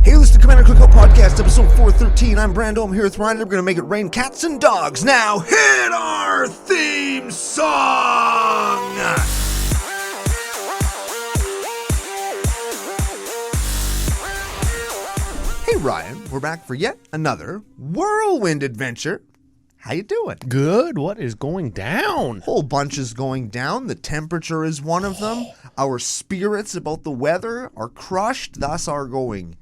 Hey, listen to Commander Cookout Podcast, episode 413. I'm Brando. I'm here with Ryan. We're going to make it rain cats and dogs. Now, hit our theme song! Hey, Ryan. We're back for yet another whirlwind adventure. How you doing? Good. What is going down? Whole bunch is going down. The temperature is one of them. Our spirits about the weather are crushed, thus are going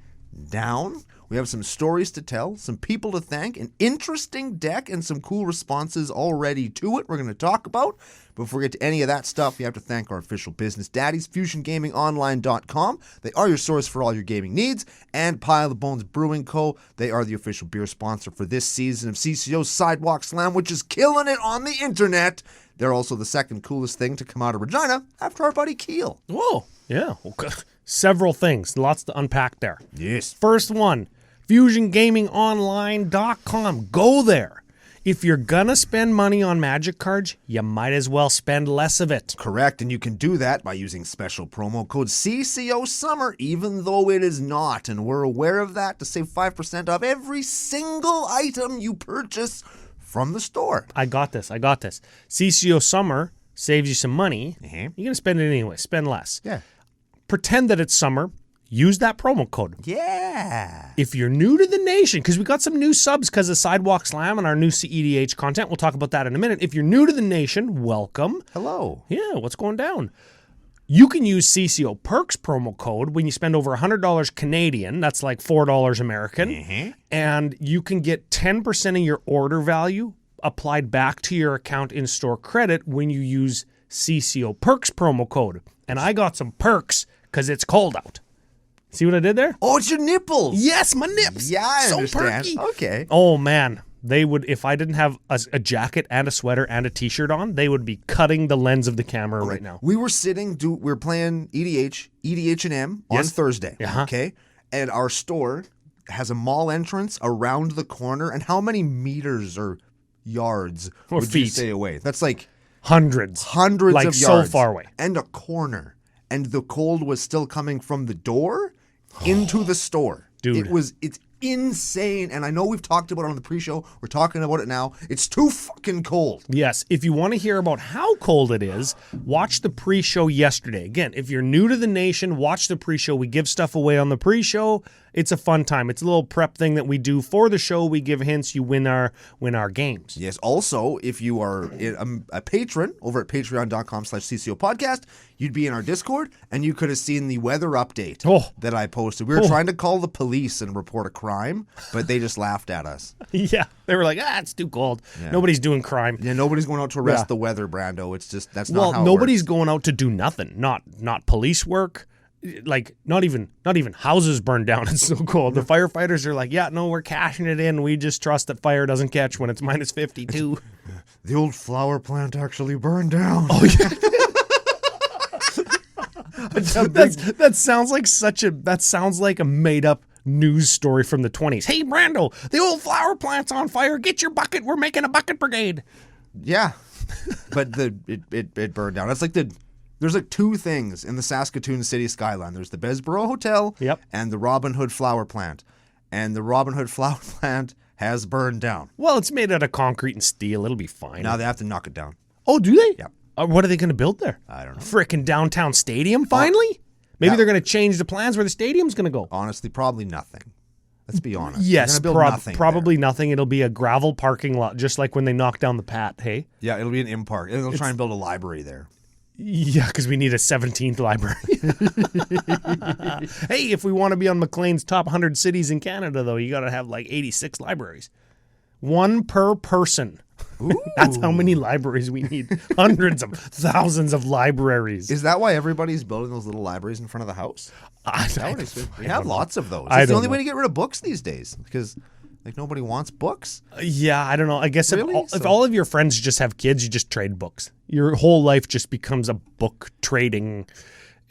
down. We have some stories to tell, some people to thank, an interesting deck, and some cool responses already to it we're going to talk about. Before we get to any of that stuff, you have to thank our official business daddies, FusionGamingOnline.com. They are your source for all your gaming needs. And Pile of Bones Brewing Co. They are the official beer sponsor for this season of CCO Sidewalk Slam, which is killing it on the internet. They're also the second coolest thing to come out of Regina after our buddy Keel. Whoa. Yeah. Okay. Several things. Lots to unpack there. Yes. First one, FusionGamingOnline.com. Go there. If you're going to spend money on Magic cards, you might as well spend less of it. Correct, and you can do that by using special promo code CCO Summer, even though it is not. And we're aware of that to save 5% off every single item you purchase from the store. I got this. CCO Summer saves you some money. Uh-huh. You're going to spend it anyway. Spend less. Yeah. Pretend that it's summer. Use that promo code. Yeah. If you're new to the nation, because we got some new subs because of Sidewalk Slam and our new CEDH content. We'll talk about that in a minute. If you're new to the nation, welcome. Hello. Yeah, what's going down? You can use CCO Perks promo code when you spend over $100 Canadian. That's like $4 American. Mm-hmm. And you can get 10% of your order value applied back to your account in store credit when you use CCO Perks promo code. And I got some perks because it's cold out. See what I did there? Oh, it's your nipples. Yes, my nips. Yeah, I so understand. perky. Okay. Oh, man. They would, if I didn't have a jacket and a sweater and a t-shirt on, they would be cutting the lens of the camera right now. We were playing EDH and M on Thursday. Uh-huh. Okay. And our store has a mall entrance around the corner. And how many meters or yards Or would you feet. say away? That's like Hundreds. hundreds Like of yards. so far away. And a corner. And the cold was still coming from the door into the store. Dude. It's insane. And I know we've talked about it on the pre-show. We're talking about it now. It's too fucking cold. Yes. If you want to hear about how cold it is, watch the pre-show yesterday. Again, if you're new to the nation, watch the pre-show. We give stuff away on the pre-show. It's a fun time. It's a little prep thing that we do for the show. We give hints. You win our games. Yes. Also, if you are a patron over at patreon.com/CCO Podcast, you'd be in our Discord and you could have seen the weather update that I posted. We were trying to call the police and report a crime, but they just laughed at us. Yeah. They were like, it's too cold. Yeah. Nobody's doing crime. Yeah, nobody's going out to arrest the weather, Brando. It's just, that's not how it nobody's works. going out to do nothing. Not police work. Like not even houses burned down. It's so cold. The firefighters are like, we're cashing it in. We just trust that fire doesn't catch when it's minus 52. The old flower plant actually burned down. Oh yeah. that sounds like a made up news story from the 20s. Hey Brando, the old flower plant's on fire. Get your bucket. We're making a bucket brigade. Yeah, but it burned down. That's like There's like two things in the Saskatoon city skyline. There's the Besborough Hotel and the Robin Hood Flower Plant. And the Robin Hood Flower Plant has burned down. Well, it's made out of concrete and steel. It'll be fine. Now they have to knock it down. Oh, do they? Yeah. What are they going to build there? I don't know. Frickin' downtown stadium, finally? Maybe they're going to change the plans where the stadium's going to go. Honestly, probably nothing. Let's be honest. Yes, probably nothing. It'll be a gravel parking lot, just like when they knocked down the Pat, hey? Yeah, it'll be an M-Park. They'll try and build a library there. Yeah, because we need a 17th library. Hey, if we want to be on McLean's top 100 cities in Canada, though, you got to have like 86 libraries. One per person. That's how many libraries we need. Hundreds of thousands of libraries. Is that why everybody's building those little libraries in front of the house? We have lots of those. It's the only way to get rid of books these days because nobody wants books. Yeah, I don't know. I guess if all of your friends just have kids, you just trade books. Your whole life just becomes a book trading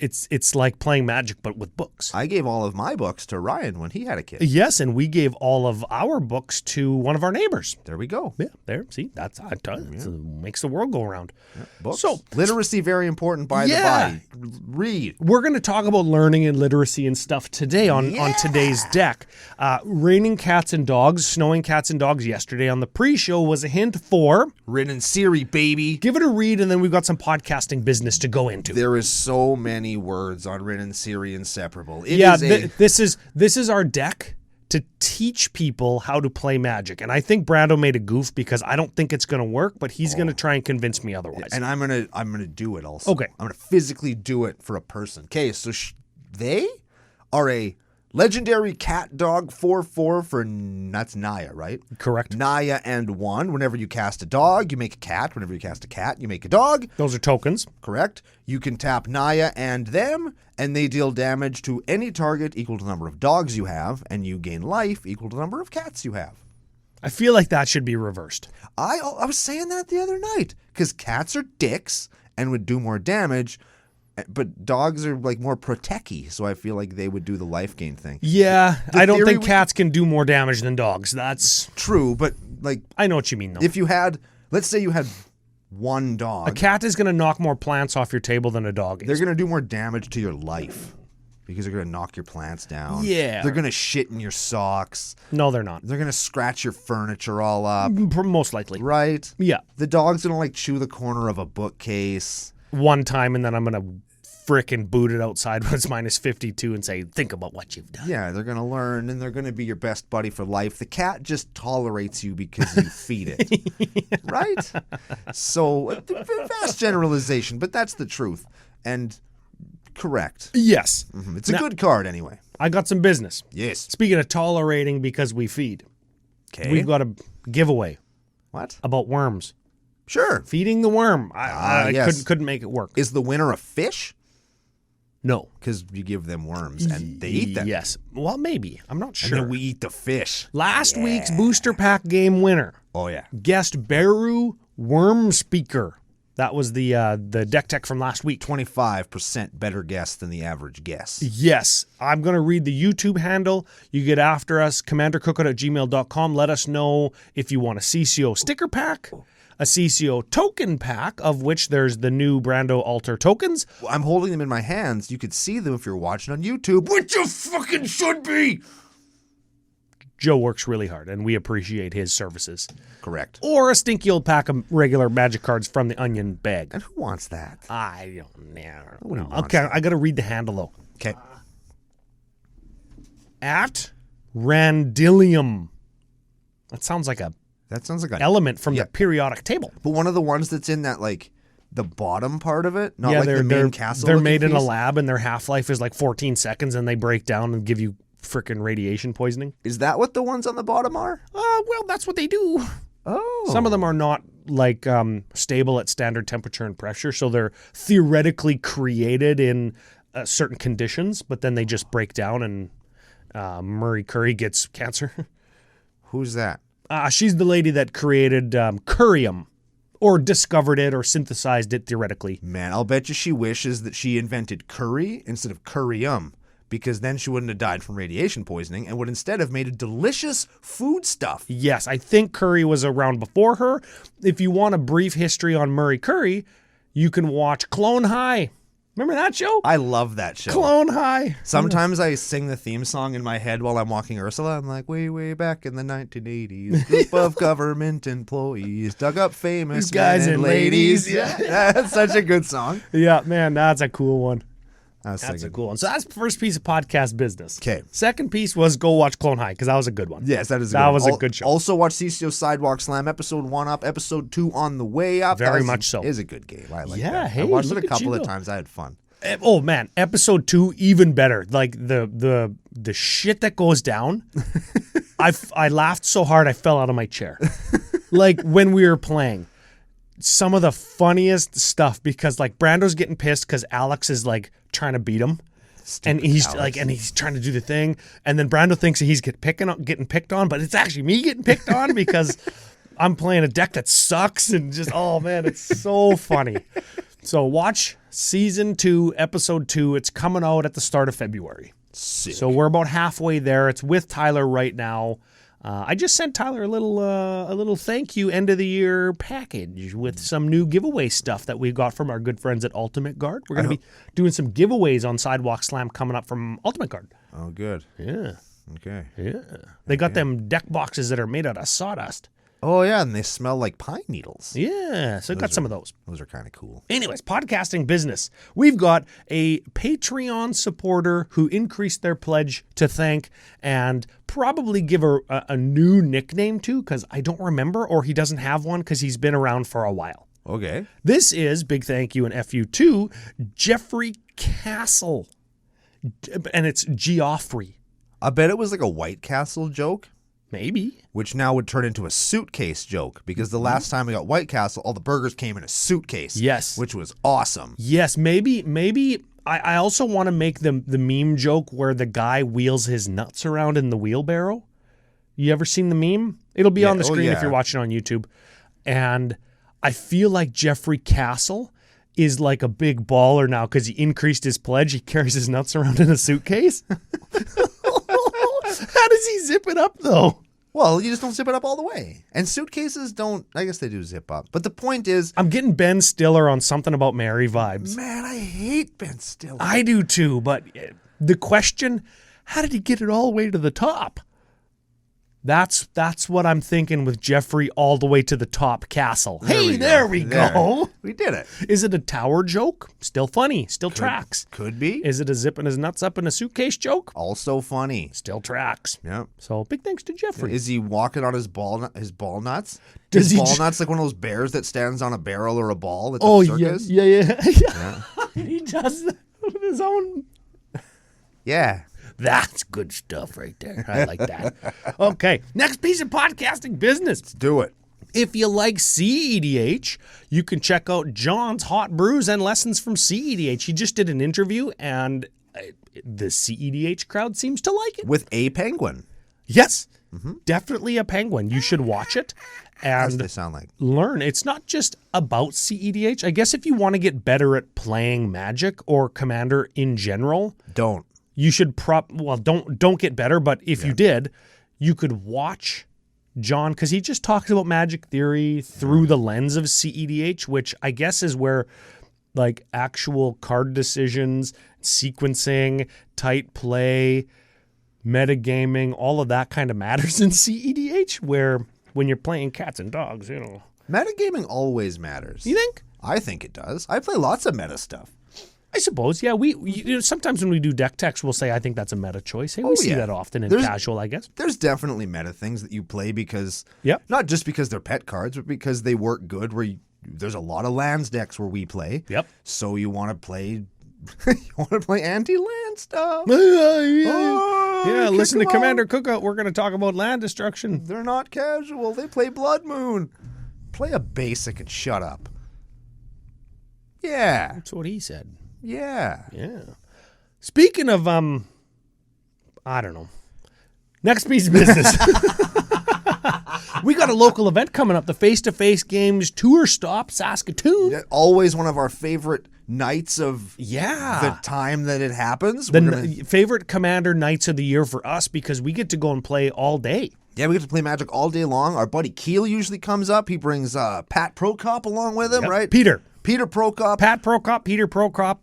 it's like playing Magic but with books. I gave all of my books to Ryan when he had a kid. Yes, and we gave all of our books to one of our neighbors. There we go. Yeah, there. See, that's makes the world go around. Yeah, books. So literacy, very important. By the by, read. We're going to talk about learning and literacy and stuff today on today's deck. Raining cats and dogs, snowing cats and dogs yesterday on the pre-show was a hint for Rin and Seri, baby. Give it a read, and then we've got some podcasting business to go into. There is so many words on Rin and Seri Inseparable. This is our deck to teach people how to play Magic. And I think Brando made a goof because I don't think it's going to work, but he's going to try and convince me otherwise. And I'm gonna do it also. Okay. I'm gonna physically do it for a person. Okay, so they are a legendary cat dog 4/4 for that's Naya, right? Correct. Naya and 1. Whenever you cast a dog, you make a cat. Whenever you cast a cat, you make a dog. Those are tokens. Correct. You can tap Naya and them, and they deal damage to any target equal to the number of dogs you have, and you gain life equal to the number of cats you have. I feel like that should be reversed. I was saying that the other night, because cats are dicks and would do more damage, but dogs are like more protecty, so I feel like they would do the life gain thing. Yeah, I don't think cats can do more damage than dogs. That's true, but like I know what you mean though. If you had, let's say you had one dog, a cat is going to knock more plants off your table than a dog is. They're going to do more damage to your life because they're going to knock your plants down. Yeah. They're going to shit in your socks. No, they're not. They're going to scratch your furniture all up. Most likely. Right? Yeah. The dog's going to like chew the corner of a bookcase. One time, and then I'm going to frickin' boot it outside when it's minus 52 and say, think about what you've done. Yeah, they're going to learn, and they're going to be your best buddy for life. The cat just tolerates you because you feed it. Right? So, vast generalization, but that's the truth. And correct. Yes. Mm-hmm. It's a good card anyway. I got some business. Yes. Speaking of tolerating because we feed. Okay. We've got a giveaway. What? About worms. Sure. Feeding the worm. I yes. couldn't make it work. Is the winner a fish? No. Because you give them worms and they eat them. Yes. Well, maybe. I'm not sure. And then we eat the fish. Last week's booster pack game winner. Oh, yeah. Guessed Beru Worm Speaker. That was the deck tech from last week. 25% better guess than the average guess. Yes. I'm going to read the YouTube handle. You get after us, commandercookout@gmail.com. Let us know if you want a CCO sticker pack, a CCO token pack, of which there's the new Brando Alter tokens. I'm holding them in my hands. You could see them if you're watching on YouTube, which you fucking should be. Joe works really hard, and we appreciate his services. Correct. Or a stinky old pack of regular Magic cards from the Onion bag. And who wants that? I don't know. Nobody wants Okay, that. I got to read the handle, though. Okay. At Randillium. That sounds like an element from the periodic table. But one of the ones that's in that, like, the bottom part of it, not yeah, like the main castle. They're made in a lab, and their half-life is like 14 seconds, and they break down and give you frickin' radiation poisoning. Is that what the ones on the bottom are? Well, that's what they do. Oh. Some of them are not like stable at standard temperature and pressure, so they're theoretically created in certain conditions, but then they just break down and Murray Curry gets cancer. Who's that? She's the lady that created Curium, or discovered it or synthesized it theoretically. Man, I'll bet you she wishes that she invented curry instead of Curium, because then she wouldn't have died from radiation poisoning and would instead have made a delicious food stuff. Yes, I think Curry was around before her. If you want a brief history on Murray Curry, you can watch Clone High. Remember that show? I love that show. Clone High. Sometimes I sing the theme song in my head while I'm walking Ursula. I'm like, way back in the 1980s, group of government employees dug up famous guys men and ladies. ladies. Yeah, that's such a good song. Yeah, man, that's a cool one. That's a cool one. So that's the first piece of podcast business. Okay. Second piece was go watch Clone High, because that was a good one. Yes, that is. That was a good show. Also, watch CCO Sidewalk Slam episode 1 up, episode 2 on the way up. Very much so. It is a good game. I like Yeah, that. hey, I watched it look a at couple you of go. times. I had fun. Oh man, episode 2 even better. Like the shit that goes down. I laughed so hard I fell out of my chair. Like when we were playing, some of the funniest stuff, because like Brando's getting pissed because Alex is like trying to beat him. And he's Alex. like, and he's trying to do the thing, and then Brando thinks he's getting picked on, but it's actually me getting picked on because I'm playing a deck that sucks, and just, oh man, it's so funny. So watch season 2, episode 2. It's coming out at the start of February. Sick. So we're about halfway there. It's with Tyler right now. I just sent Tyler a little thank you end of the year package with some new giveaway stuff that we got from our good friends at Ultimate Guard. We're going to be doing some giveaways on Sidewalk Slam coming up from Ultimate Guard. Oh, good. Yeah. Okay. Yeah. They got them deck boxes that are made out of sawdust. Oh, yeah, and they smell like pine needles. Yeah, so I got some of those. Those are kind of cool. Anyways, podcasting business. We've got a Patreon supporter who increased their pledge to thank and probably give a new nickname to, because I don't remember, or he doesn't have one because he's been around for a while. Okay. This is, big thank you and FU to Jeffrey Castle. And it's Geoffrey. I bet it was like a White Castle joke. Maybe. Which now would turn into a suitcase joke, because the last time we got White Castle, all the burgers came in a suitcase. Yes. Which was awesome. Yes, maybe I also want to make the meme joke where the guy wheels his nuts around in the wheelbarrow. You ever seen the meme? It'll be on the screen if you're watching on YouTube. And I feel like Jeffrey Castle is like a big baller now because he increased his pledge. He carries his nuts around in a suitcase. How does he zip it up, though? Well, you just don't zip it up all the way. And suitcases don't, I guess they do zip up. But the point is, I'm getting Ben Stiller on Something About Mary vibes. man, I hate Ben Stiller. I do too, but the question, how did he get it all the way to the top? That's what I'm thinking with Jeffrey all the way to the top castle. There we go. We did it. Is it a tower joke? Still funny. Still tracks. Could be. Is it a zipping his nuts up in a suitcase joke? Also funny. Still tracks. Yep. So big thanks to Jeffrey. Is he walking on his ball nuts? Does his he ball nuts like one of those bears that stands on a barrel or a ball at the Oh, circus? yeah. He does that with his own. Yeah. That's good stuff right there. I like that. Okay, next piece of podcasting business. Let's do it. If you like CEDH, you can check out John's Hot Brews and Lessons from CEDH. He just did an interview, and the CEDH crowd seems to like it. With a penguin. Yes, definitely a penguin. You should watch it As and they sound like. learn. It's not just about CEDH. I guess if you want to get better at playing Magic or Commander in general, Don't. you should don't get better, but if you did, you could watch John, because he just talks about Magic theory through the lens of CEDH, which I guess is where like actual card decisions, sequencing, tight play, metagaming, all of that kind of matters in CEDH, where when you're playing cats and dogs, Metagaming always matters. You think? I think it does. I play lots of meta stuff. I suppose, yeah. We sometimes when we do deck techs, we'll say, I think that's a meta choice. Hey, we see that often in casual, I guess. There's definitely meta things that you play because, not just because they're pet cards, but because they work good. There's a lot of lands decks where we play. Yep. So you want to play, anti-land stuff. Listen to Commander Cookout. We're going to talk about land destruction. They're not casual. They play Blood Moon. Play a basic and shut up. Yeah. That's what he said. Yeah. Yeah. Speaking of, I don't know. Next piece of business. We got a local event coming up, the Face-to-Face Games Tour Stop, Saskatoon. Always one of our favorite nights of Yeah. the time that it happens. Favorite Commander nights of the year for us because we get to go and play all day. Yeah, we get to play Magic all day long. Our buddy Keel usually comes up. He brings Pat Prokop along with him, right? Peter Prokop. Pat Prokop, Peter Prokop.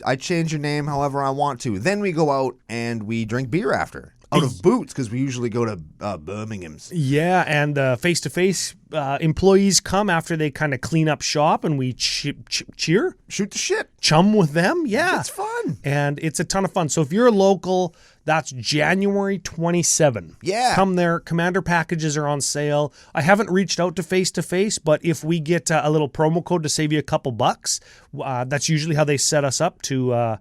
I change your name however I want to. Then we go out and we drink beer after. Out of boots, because we usually go to Birmingham's. Yeah, and face-to-face employees come after they kind of clean up shop, and we cheer. Shoot the shit. Chum with them, yeah. It's fun. And it's a ton of fun. So if you're a local, that's January 27. Yeah. Come there. Commander packages are on sale. I haven't reached out to face-to-face, but if we get a little promo code to save you a couple bucks, that's usually how they set us up to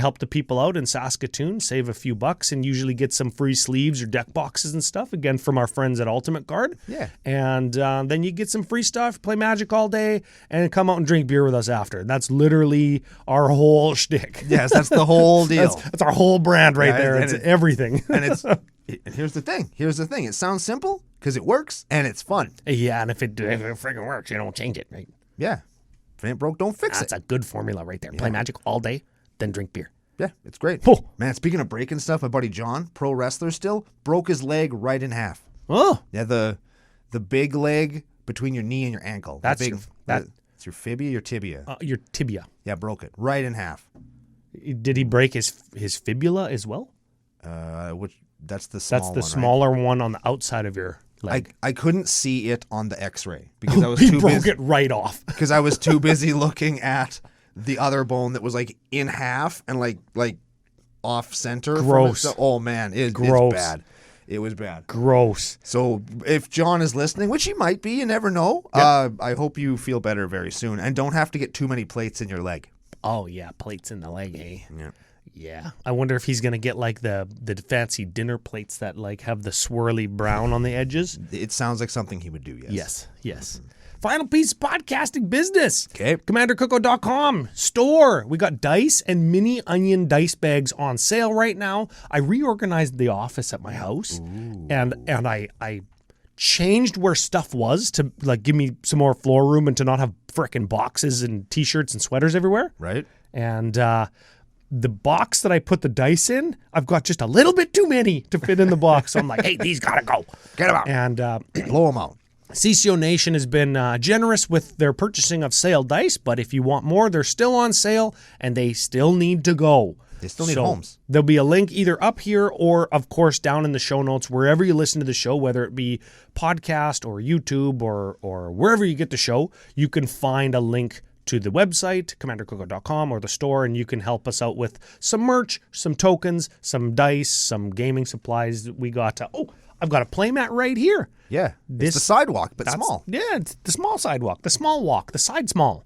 help the people out in Saskatoon, save a few bucks, and usually get some free sleeves or deck boxes and stuff, again, from our friends at Ultimate Guard. Yeah. And then you get some free stuff, play Magic all day, and come out and drink beer with us after. That's literally our whole shtick. Yes, that's the whole deal. That's our whole brand right there. It's everything. And here's the thing. It sounds simple because it works and it's fun. Yeah, and if it freaking works, you don't change it, right? Yeah. If it ain't broke, don't fix That's it. a good formula right there. Play Magic all day, then drink beer. Yeah, it's great. Oh. Man, speaking of breaking stuff, my buddy John, pro wrestler still, broke his leg right in half. Oh, Yeah, the big leg between your knee and your ankle. That's big, that- it's your fibia, your tibia. your tibia. Yeah, broke it right in half. Did he break his fibula as well? Which that's the small That's the one, right? smaller one on the outside of your leg. I couldn't see it on the X-ray because I was He too broke busy. it right off. Because I was too busy looking at the other bone that was like in half and like off center. Gross. From it. So, oh man, it's Gross. bad. It was bad. Gross. So if John is listening, which he might be, you never know. I hope you feel better very soon and don't have to get too many plates in your leg. Oh yeah, plates in the leg, eh? Yeah. Yeah. I wonder if he's gonna get like the fancy dinner plates that like have the swirly brown on the edges. It sounds like something he would do. Yes. Final piece of podcasting business. Okay. CommanderCookout.com store. We got dice and mini onion dice bags on sale right now. I reorganized the office at my house, and I changed where stuff was to like give me some more floor room and to not have frickin' boxes and t-shirts and sweaters everywhere. Right. And the box that I put the dice in, I've got just a little bit too many to fit in the box. So I'm like, hey, these gotta go. Get them out. And Blow them out. CCO Nation has been generous with their purchasing of sale dice, but if you want more, they're still on sale and they still need to go. They still need homes. There'll be a link either up here or, of course, down in the show notes, wherever you listen to the show, whether it be podcast or YouTube or wherever you get the show, you can find a link to the website, CommanderCookout.com, or the store, and you can help us out with some merch, some tokens, some dice, some gaming supplies. We got I've got a playmat right here. Yeah. It's the sidewalk, but small. Yeah, it's the small sidewalk, the small walk, the side small.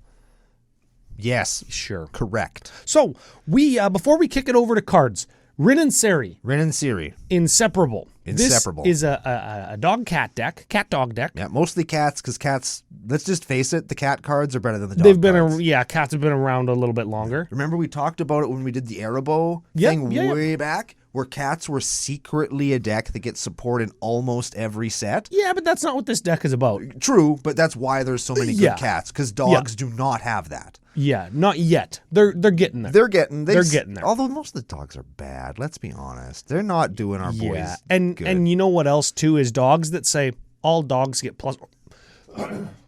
Yes. Sure. Correct. So we before we kick it over to cards, Rin and Seri, Rin and Seri. Inseparable. Inseparable. This is a dog-cat deck, cat-dog deck. Yeah, mostly cats, because cats, let's just face it, the cat cards are better than the dog They've been, cards. cats have been around a little bit longer. Remember we talked about it when we did the Arabo thing way back, where cats were secretly a deck that gets support in almost every set? Yeah, but that's not what this deck is about. True, but that's why there's so many good cats, because dogs do not have that. Yeah, not yet. They're getting there. They're getting there. Although Although most of the dogs are bad, let's be honest. They're not doing our boys good. And you know what else too is dogs that say all dogs get plus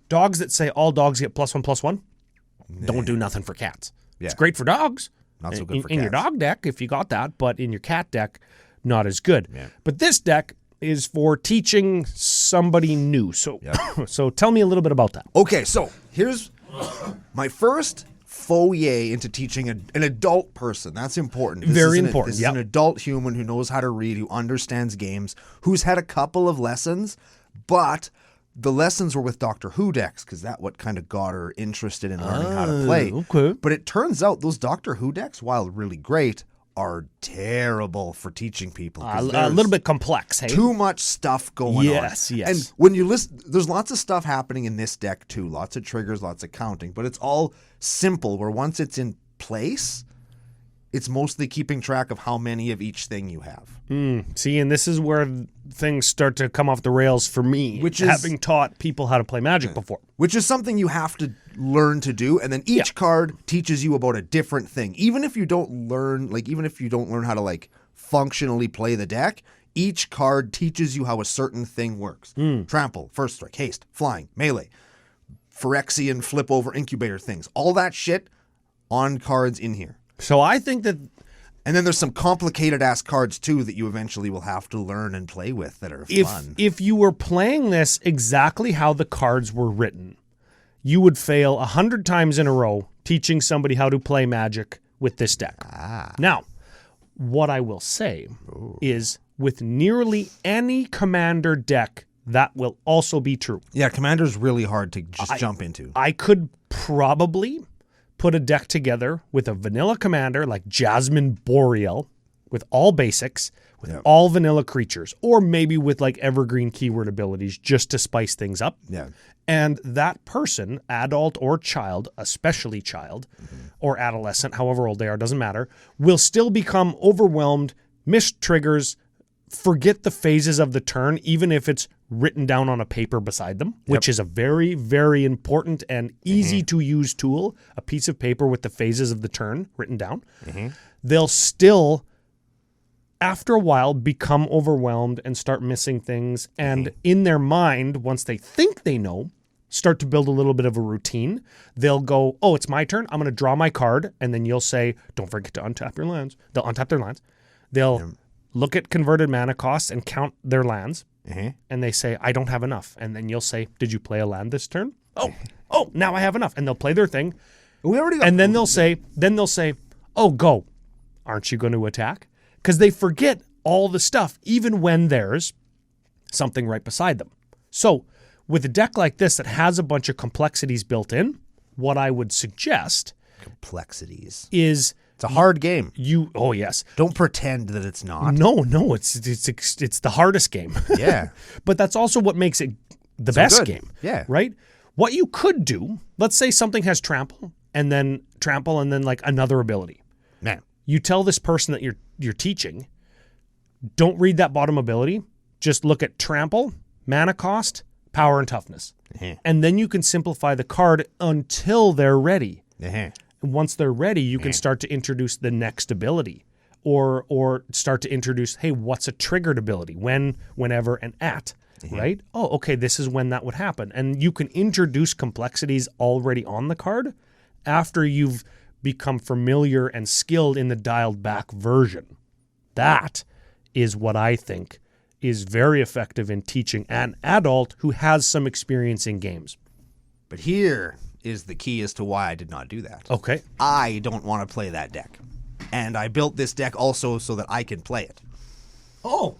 dogs that say all dogs get +1/+1 don't do nothing for cats. Yeah. It's great for dogs. Not so good for in your cats. dog deck if you got that, but in your cat deck, not as good. Yeah. But this deck is for teaching somebody new. So so tell me a little bit about that. Okay, so here's my first foyer into teaching an adult person. That's important. Very important. This is an adult human who knows how to read, who understands games, who's had a couple of lessons, but the lessons were with Doctor Who decks because that what kind of got her interested in learning how to play. Okay. But it turns out those Doctor Who decks, while really great, are terrible for teaching people. A little bit complex, hey? Too much stuff going on. Yes. And when you listen, there's lots of stuff happening in this deck too. Lots of triggers, lots of counting, but it's all simple where once it's in place, it's mostly keeping track of how many of each thing you have. See, and this is where things start to come off the rails for me, Which is- having taught people how to play Magic before. Which is something you have to learn to do, and then each card teaches you about a different thing. Even if you don't learn how to like functionally play the deck, each card teaches you how a certain thing works. Trample, first strike, haste, flying, melee, Phyrexian flip over incubator things. All that shit on cards in here. So I think that And then there's some complicated ass cards too that you eventually will have to learn and play with that are fun. if you were playing this exactly how the cards were written, you would fail 100 times in a row teaching somebody how to play Magic with this deck. Now, what I will say is with nearly any Commander deck, that will also be true. Yeah, Commander's really hard to just jump into. I could probably put a deck together with a vanilla commander like Jasmine Boreal with all basics, with all vanilla creatures, or maybe with like evergreen keyword abilities just to spice things up. Yeah. And that person, adult or child, especially child or adolescent, however old they are, doesn't matter, will still become overwhelmed, miss triggers, forget the phases of the turn, even if it's written down on a paper beside them, which is a very, very important and easy to use tool, a piece of paper with the phases of the turn written down. They'll still, after a while, become overwhelmed and start missing things. And in their mind, once they think they know, start to build a little bit of a routine. They'll go, oh, it's my turn. I'm going to draw my card. And then you'll say, don't forget to untap your lands. They'll untap their lands. They'll look at converted mana costs and count their lands. And they say, I don't have enough. And then you'll say, did you play a land this turn? Oh, now I have enough. And they'll play their thing. And then they'll say, oh, go. Aren't you going to attack? Because they forget all the stuff, even when there's something right beside them. So with a deck like this that has a bunch of complexities built in, what I would suggest is it's a hard game. Oh yes. Don't pretend that it's not. No, it's the hardest game. Yeah. But that's also what makes it the best game. Yeah. Right? What you could do, let's say something has trample and then like another ability. Man. You tell this person that you're teaching, don't read that bottom ability. Just look at trample, mana cost, power, and toughness. And then you can simplify the card until they're ready. Once they're ready, you can start to introduce the next ability or start to introduce, hey, what's a triggered ability? When, whenever, and at, right? Oh, okay, this is when that would happen. And you can introduce complexities already on the card after you've become familiar and skilled in the dialed back version. That is what I think is very effective in teaching an adult who has some experience in games. But here is the key as to why I did not do that. Okay. I don't want to play that deck. And I built this deck also so that I can play it. Oh.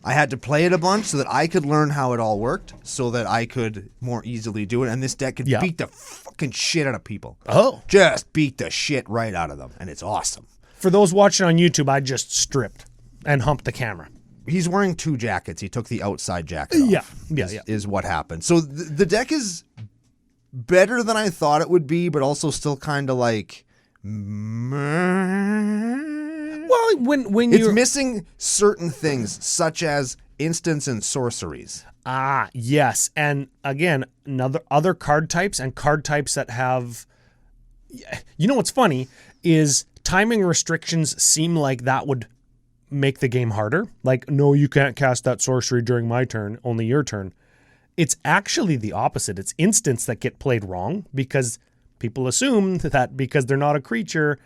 I had to play it a bunch so that I could learn how it all worked, so that I could more easily do it. And this deck could beat the fucking shit out of people. Oh. Just beat the shit right out of them. And it's awesome. For those watching on YouTube, I just stripped and humped the camera. He's wearing 2 jackets. He took the outside jacket off. Yeah. Is what happened. So the deck is better than I thought it would be, but also still kind of like... Well, when it's missing certain things, such as instants and sorceries. Ah, yes. And again, other card types and card types that have... You know what's funny is timing restrictions seem like that would make the game harder. Like, no, you can't cast that sorcery during my turn, only your turn. It's actually the opposite. It's instants that get played wrong because people assume that because they're not a creature,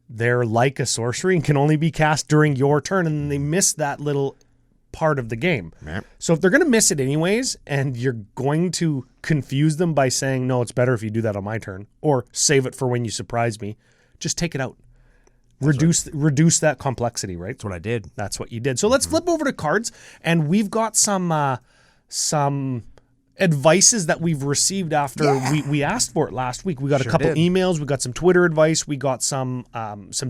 they're like a sorcery and can only be cast during your turn, and they miss that little part of the game. Yep. So if they're going to miss it anyways, and you're going to confuse them by saying, no, it's better if you do that on my turn, or save it for when you surprise me, just take it out. Reduce that complexity, right? That's what I did. That's what you did. So let's flip over to cards, and we've got some advices that we've received after we asked for it last week. We got a couple emails, we got some Twitter advice, we got some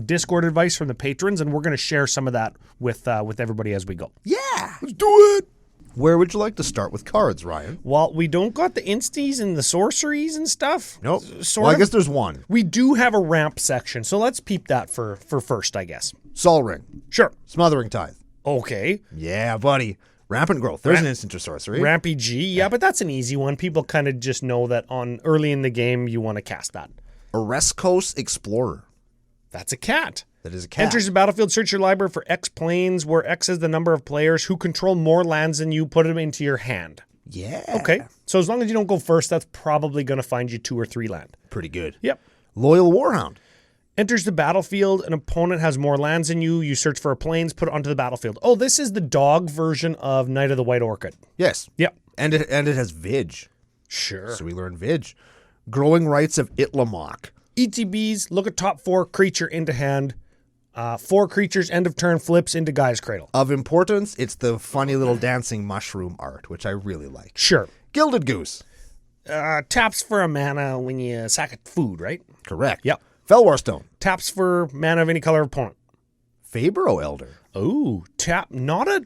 Discord advice from the patrons, and we're going to share some of that with everybody as we go. Yeah, let's do it. Where would you like to start with cards, Ryan? Well, we don't got the insties and the sorceries and stuff. Nope. I guess there's one. We do have a ramp section, so let's peep that for first, I guess. Sol Ring. Sure. Smothering Tithe. Okay. Yeah, buddy. Rampant Growth. There's an instant or sorcery. Rampy G. Yeah, but that's an easy one. People kind of just know that on early in the game you want to cast that. Oreskos Explorer. That's a cat. That is a cat. Enters the battlefield, search your library for X planes, where X is the number of players who control more lands than you, put them into your hand. Yeah. Okay. So as long as you don't go first, that's probably going to find you 2 or 3 land. Pretty good. Yep. Loyal Warhound. Enters the battlefield, an opponent has more lands than you, you search for planes, put it onto the battlefield. Oh, this is the dog version of Knight of the White Orchid. Yes. Yep. And it has Vig. Sure. So we learn Vig. Growing Rights of Itlamok. ETBs, look at top 4 creature into hand. 4 creatures, end of turn, flips into Guy's Cradle. Of importance, it's the funny little dancing mushroom art, which I really like. Sure. Gilded Goose. Taps for a mana when you sack a food, right? Correct. Yep. Felwar Stone. Taps for mana of any color opponent. Fabro Elder. Ooh, tap, not a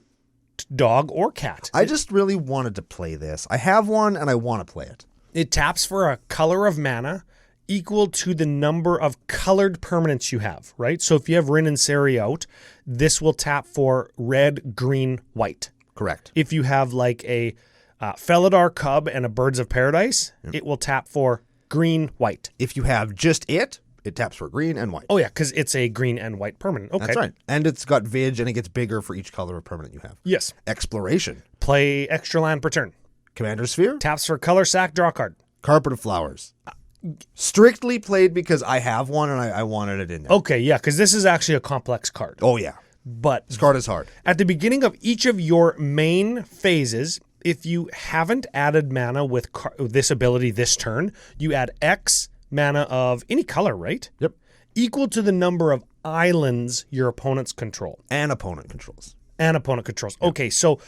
dog or cat. I just really wanted to play this. I have one and I want to play it. It taps for a color of mana. equal to the number of colored permanents you have, right? So if you have Rin and Seri out, this will tap for red, green, white. Correct. If you have like a Felidar Cub and a Birds of Paradise, it will tap for green, white. If you have just it taps for green and white. Oh, yeah, because it's a green and white permanent. Okay. That's right. And it's got Vig, and it gets bigger for each color of permanent you have. Yes. Exploration. Play extra land per turn. Commander Sphere. Taps for color sack, draw a card. Carpet of Flowers. Strictly played because I have one and I wanted it in there. Okay, yeah, because this is actually a complex card. Oh, yeah. But This card is hard. at the beginning of each of your main phases, if you haven't added mana with this ability this turn, you add X mana of any color, right? Yep. Equal to the number of islands your opponents control. And opponent controls. Yep. Okay, so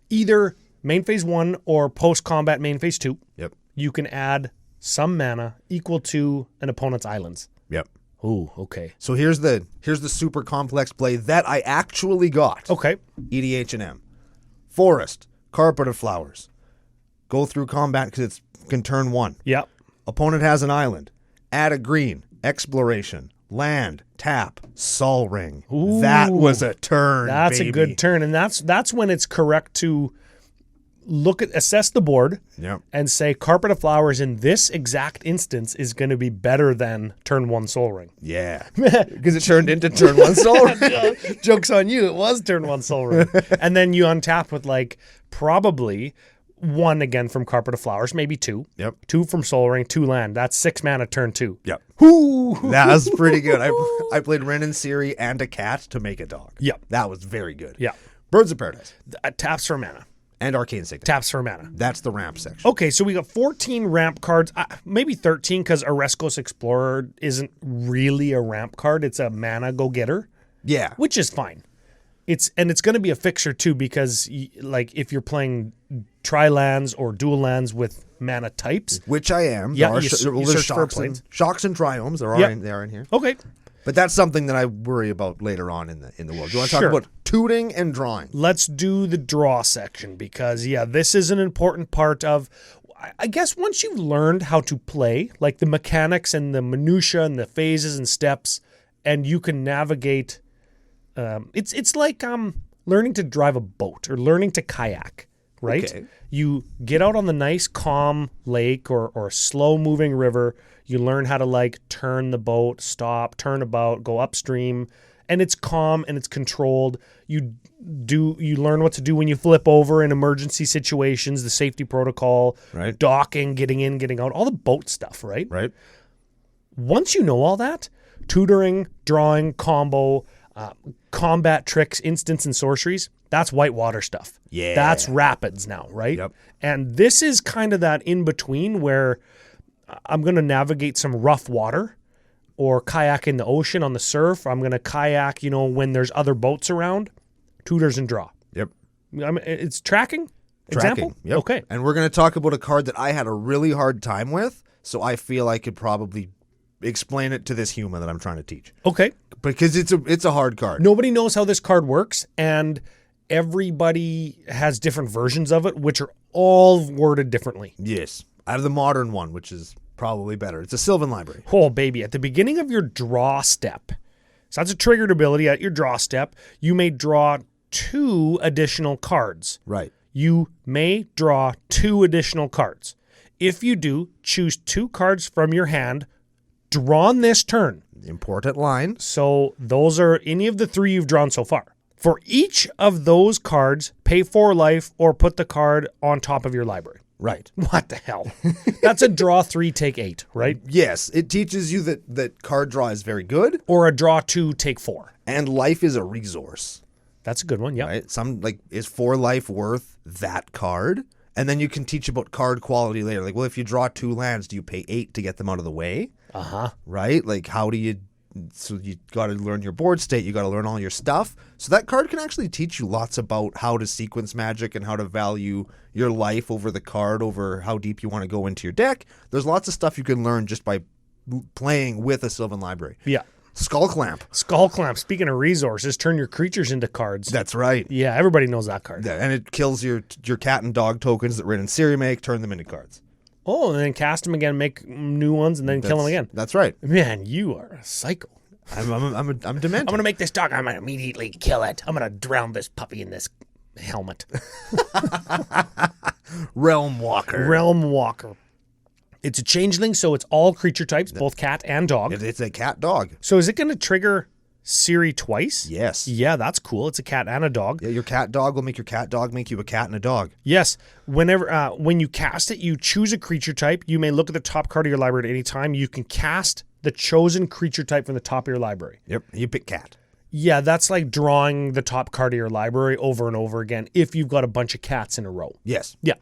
either main phase 1 or post-combat main phase 2, Yep. you can add some mana equal to an opponent's islands. Yep. Ooh, okay. So here's the super complex play that I actually got. Okay. EDH and M. Forest. Carpet of Flowers. Go through combat because it's can turn 1. Yep. Opponent has an island. Add a green. Exploration. Land. Tap. Sol Ring. Ooh. That was a turn, That's baby. a good turn, and that's when it's correct to assess the board Yep. and say Carpet of Flowers in this exact instance is going to be better than turn 1 Soul Ring. Yeah. Because it turned into turn 1 Sol Ring. Joke's on you, it was turn 1 Soul Ring. And then you untap with like probably 1 again from Carpet of Flowers, maybe 2. Yep. 2 from Soul Ring, 2 land. That's 6 mana turn 2. Yep. Whoo! That was pretty good. I played Rin and Seri and a cat to make a dog. Yep. That was very good. Yeah. Birds of Paradise. Taps for mana. And Arcane Signet. Taps for mana. That's the ramp section. Okay, so we got 14 ramp cards, maybe 13 because Oreskos Explorer isn't really a ramp card. It's a mana go-getter, Yeah. which is fine. It's going to be a fixture too because like if you're playing tri-lands or dual lands with mana types. Which I am. Yeah, There you there's search for shocks and triomes. They are in here. Okay. But that's something that I worry about later on in the world. Do you want to Sure. talk about tooting and drawing? Let's do the draw section because, yeah, this is an important part of, I guess once you've learned how to play, like the mechanics and the minutia and the phases and steps, and you can navigate, it's like learning to drive a boat or learning to kayak, right? Okay. You get out on the nice calm lake or slow-moving river. You learn how to like turn the boat, stop, turn about, go upstream, and it's calm and it's controlled. You learn what to do when you flip over in emergency situations, the safety protocol, Right. docking, getting in, getting out, all the boat stuff, right? Right. Once you know all that, tutoring, drawing, combo, combat tricks, instants, and sorceries, that's whitewater stuff. Yeah. That's rapids now, right? Yep. And this is kind of that in-between where I'm going to navigate some rough water or kayak in the ocean on the surf. I'm going to kayak, when there's other boats around, tutors and draw. Yep. I mean, it's tracking? Tracking. Example? Yep. Okay. And we're going to talk about a card that I had a really hard time with, so I feel I could probably explain it to this human that I'm trying to teach. Okay. Because it's a hard card. Nobody knows how this card works, and everybody has different versions of it, which are all worded differently. Yes. Out of the modern one, which is probably better. It's a Sylvan Library. Oh, baby. At the beginning of your draw step, so that's a triggered ability at your draw step, you may draw 2 additional cards. Right. You may draw 2 additional cards. If you do, choose 2 cards from your hand drawn this turn. Important line. So those are any of the 3 you've drawn so far. For each of those cards, pay 4 life or put the card on top of your library. Right. What the hell? That's a draw 3, take 8, right? Yes. It teaches you that card draw is very good. Or a draw 2, take 4. And life is a resource. That's a good one, yeah. Right? Is 4 life worth that card? And then you can teach about card quality later. Like, well, if you draw 2 lands, do you pay 8 to get them out of the way? Uh-huh. Right? Like, how do you... So you got to learn your board state. You got to learn all your stuff. So that card can actually teach you lots about how to sequence magic and how to value your life over the card, over how deep you want to go into your deck. There's lots of stuff you can learn just by playing with a Sylvan Library. Yeah. Skull Clamp. Skull Clamp. Speaking of resources, turn your creatures into cards. That's right. Yeah, everybody knows that card. Yeah, and it kills your cat and dog tokens that Rin and Seri make, turn them into cards. Oh, and then cast them again, make new ones, and then kill them again. That's right. Man, you are a psycho. I'm demented. I'm going to make this dog. I'm going to immediately kill it. I'm going to drown this puppy in this helmet. Realm Walker. Realm Walker. It's a changeling, so it's all creature types, both cat and dog. It's a cat dog. So is it going to trigger Seri twice? Yes. Yeah, that's cool. It's a cat and a dog. Yeah, your cat dog will make your cat dog make you a cat and a dog. Yes. When you cast it, you choose a creature type. You may look at the top card of your library at any time. You can cast the chosen creature type from the top of your library. Yep. You pick cat. Yeah, that's like drawing the top card of your library over and over again if you've got a bunch of cats in a row. Yes. Yeah.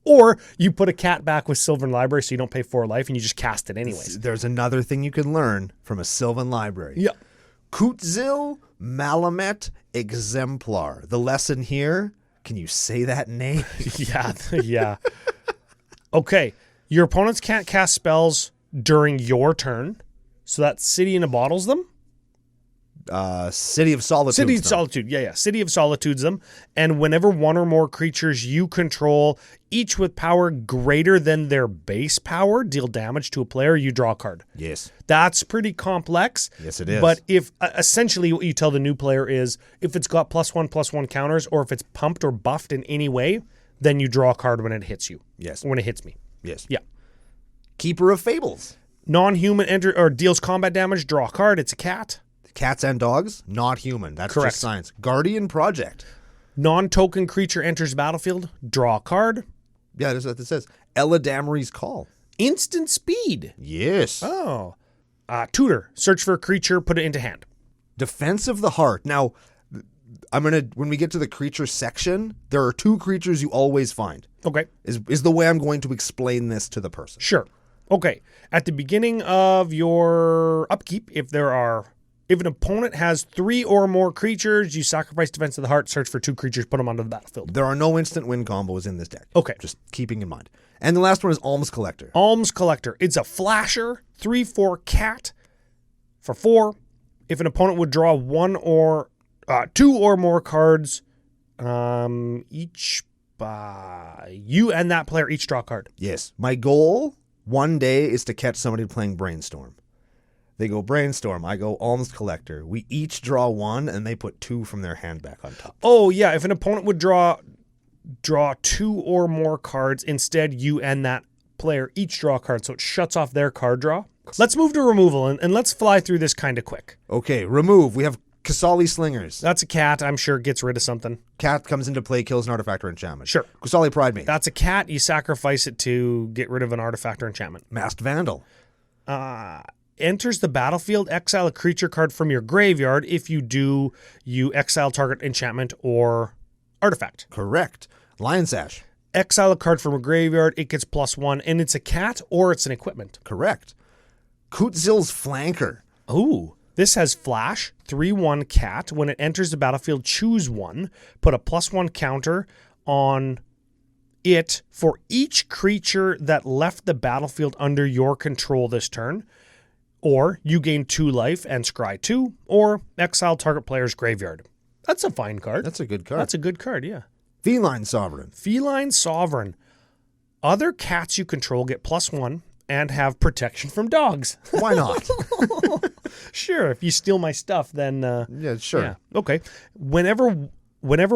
Or you put a cat back with Sylvan Library so you don't pay 4 life and you just cast it anyways. There's another thing you can learn from a Sylvan Library. Yeah. Kutzil Malamet Exemplar. The lesson here, can you say that name? Yeah. Okay. Your opponents can't cast spells during your turn. So that City in a Bottle's them? City of Solitude. City of Solitude. Yeah. City of Solitude's them. And whenever one or more creatures you control, each with power greater than their base power, deal damage to a player, you draw a card. Yes. That's pretty complex. Yes, it is. But if essentially what you tell the new player is if it's got +1/+1 counters or if it's pumped or buffed in any way, then you draw a card when it hits you. Yes. When it hits me. Yes. Yeah. Keeper of Fables. Non-human enter or deals combat damage, draw a card. It's a cat. Cats and dogs, not human. That's Correct. just science. Guardian Project. Non-token creature enters battlefield, draw a card. Yeah, that's what it says. Eladamri's Call. Instant speed. Yes. Oh. Tutor, search for a creature, put it into hand. Defense of the Heart. Now, when we get to the creature section, there are 2 creatures you always find. Okay. Is the way I'm going to explain this to the person. Sure. Okay. At the beginning of your upkeep, if an opponent has 3 or more creatures, you sacrifice Defense of the Heart, search for 2 creatures, put them onto the battlefield. There are no instant win combos in this deck. Okay. Just keeping in mind. And the last one is Alms Collector. Alms Collector. It's a flasher, 3/4 cat for 4. If an opponent would draw 1 or 2 or more cards, each you and that player each draw a card. Yes. My goal one day is to catch somebody playing Brainstorm. They go Brainstorm. I go Alms Collector. We each draw 1, and they put 2 from their hand back on top. Oh, yeah. If an opponent would draw 2 or more cards, instead you and that player each draw a card, so it shuts off their card draw. Let's move to removal, and let's fly through this kind of quick. Okay, remove. We have Kusali Slingers. That's a cat. I'm sure gets rid of something. Cat comes into play, kills an artifact or enchantment. Sure. Kusali Pride Mate. That's a cat. You sacrifice it to get rid of an artifact or enchantment. Masked Vandal. Enters the battlefield, exile a creature card from your graveyard. If you do, you exile target enchantment or artifact. Correct. Lion Sash. Exile a card from a graveyard. It gets +1, and it's a cat or it's an equipment. Correct. Kutzil's Flanker. Ooh. This has flash, 3/1 cat. When it enters the battlefield, choose 1. Put a +1 counter on it for each creature that left the battlefield under your control this turn. Or you gain 2 life and scry 2, or exile target player's graveyard. That's a fine card. That's a good card. That's a good card, yeah. Feline Sovereign. Feline Sovereign. Other cats you control get +1 and have protection from dogs. Why not? Sure, if you steal my stuff, then... Yeah, sure. Yeah, okay. Whenever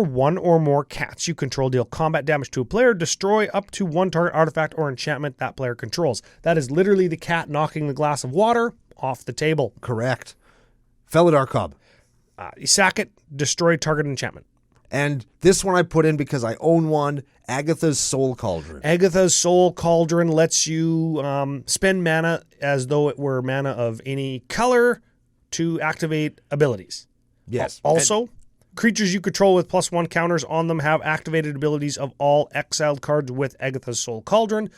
1 or more cats you control deal combat damage to a player, destroy up to 1 target artifact or enchantment that player controls. That is literally the cat knocking the glass of water off the table. Correct. Felidar Cub. You sack it, destroy target enchantment. And this one I put in because I own one, Agatha's Soul Cauldron. Agatha's Soul Cauldron lets you spend mana as though it were mana of any color to activate abilities. Yes. Also, creatures you control with +1 counters on them have activated abilities of all exiled cards with Agatha's Soul Cauldron.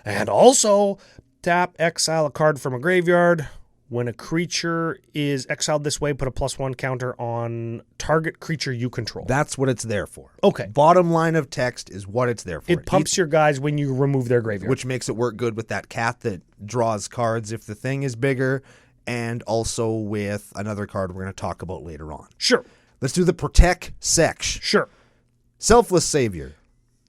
And also, tap, exile a card from a graveyard. When a creature is exiled this way, put a +1 counter on target creature you control. That's what it's there for. Okay. Bottom line of text is what it's there for. It pumps your guys when you remove their graveyard. Which makes it work good with that cat that draws cards if the thing is bigger, and also with another card we're going to talk about later on. Sure. Let's do the Protect Section. Sure. Selfless Savior.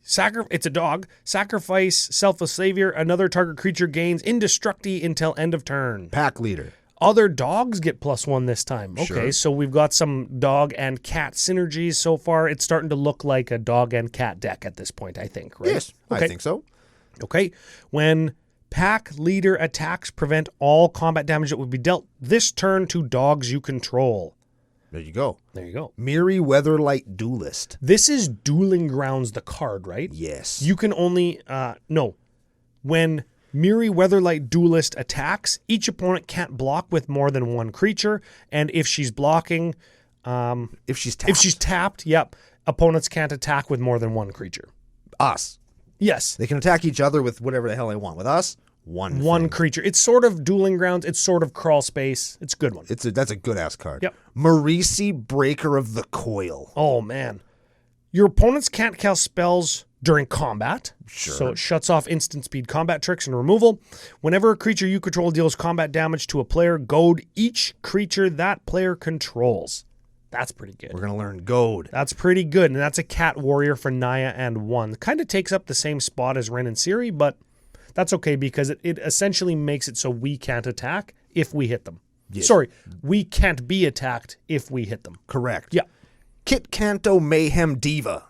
It's a dog. Sacrifice Selfless Savior. Another target creature gains Indestructi until end of turn. Pack leader. Other dogs get +1 this time. Okay, Sure. so we've got some dog and cat synergies so far. It's starting to look like a dog and cat deck at this point, I think, right? Yes, Okay. I think so. Okay. When pack leader attacks, prevent all combat damage that would be dealt this turn to dogs you control. There you go. There you go. Miri Weatherlight Duelist. This is Dueling Grounds, the card, right? Yes. You can only, when Miri Weatherlight Duelist attacks, each opponent can't block with more than one creature, and if she's blocking, if she's tapped. yep, opponents can't attack with more than one creature. Us. Yes. They can attack each other with whatever the hell they want. With us, one thing. Creature. It's sort of Dueling Grounds. It's sort of Crawl Space. It's a good one. That's a good ass card. Yep. Marisi, Breaker of the Coil. Oh, man. Your opponents can't cast spells during combat. Sure. So it shuts off instant speed combat tricks and removal. Whenever a creature you control deals combat damage to a player, goad each creature that player controls. That's pretty good. We're gonna learn Goad. That's pretty good. And that's a cat warrior for Naya and 1. Kind of takes up the same spot as Rin and Seri, but that's okay because it essentially makes it so we can't attack if we hit them. Yes. Sorry, we can't be attacked if we hit them. Correct. Yeah. Kit Kanto Mayhem Diva.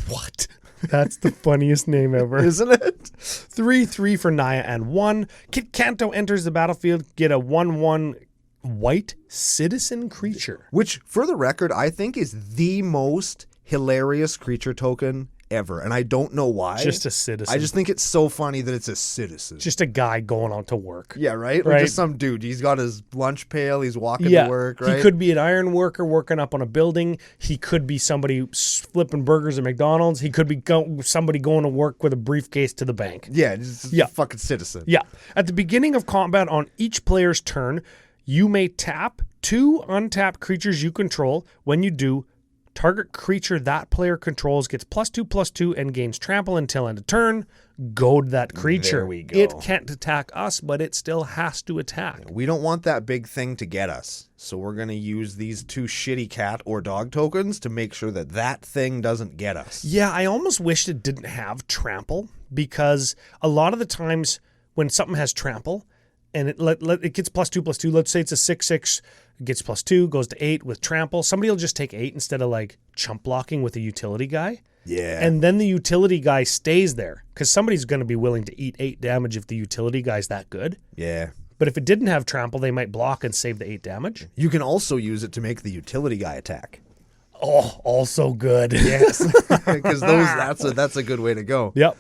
What? That's the funniest name ever. Isn't it? 3/3 for Naya and 1. Kit Kanto enters the battlefield, get a 1/1 white citizen creature. Which, for the record, I think is the most hilarious creature token ever. And I don't know why. Just a citizen. I just think it's so funny that it's a citizen. Just a guy going out to work. Yeah, right? Right. Or just some dude. He's got his lunch pail. He's walking Yeah, to work, right? he could be an iron worker working up on a building. He could be somebody flipping burgers at McDonald's. He could be somebody going to work with a briefcase to the bank. Yeah, just a fucking citizen. Yeah. At the beginning of combat on each player's turn, you may tap 2 untapped creatures you control. When you do, target creature that player controls gets +2/+2 and gains trample until end of turn. Goad that creature. There we go. It can't attack us, but it still has to attack. We don't want that big thing to get us. So we're going to use these 2 shitty cat or dog tokens to make sure that that thing doesn't get us. Yeah, I almost wished it didn't have trample because a lot of the times when something has trample and it gets +2/+2, let's say it's a 6/6, it gets +2, goes to 8 with trample. Somebody will just take 8 instead of like chump blocking with a utility guy. Yeah. And then the utility guy stays there because somebody's going to be willing to eat 8 damage if the utility guy's that good. Yeah. But if it didn't have trample, they might block and save the 8 damage. You can also use it to make the utility guy attack. Oh, also good. Yes. Because that's a good way to go. Yep.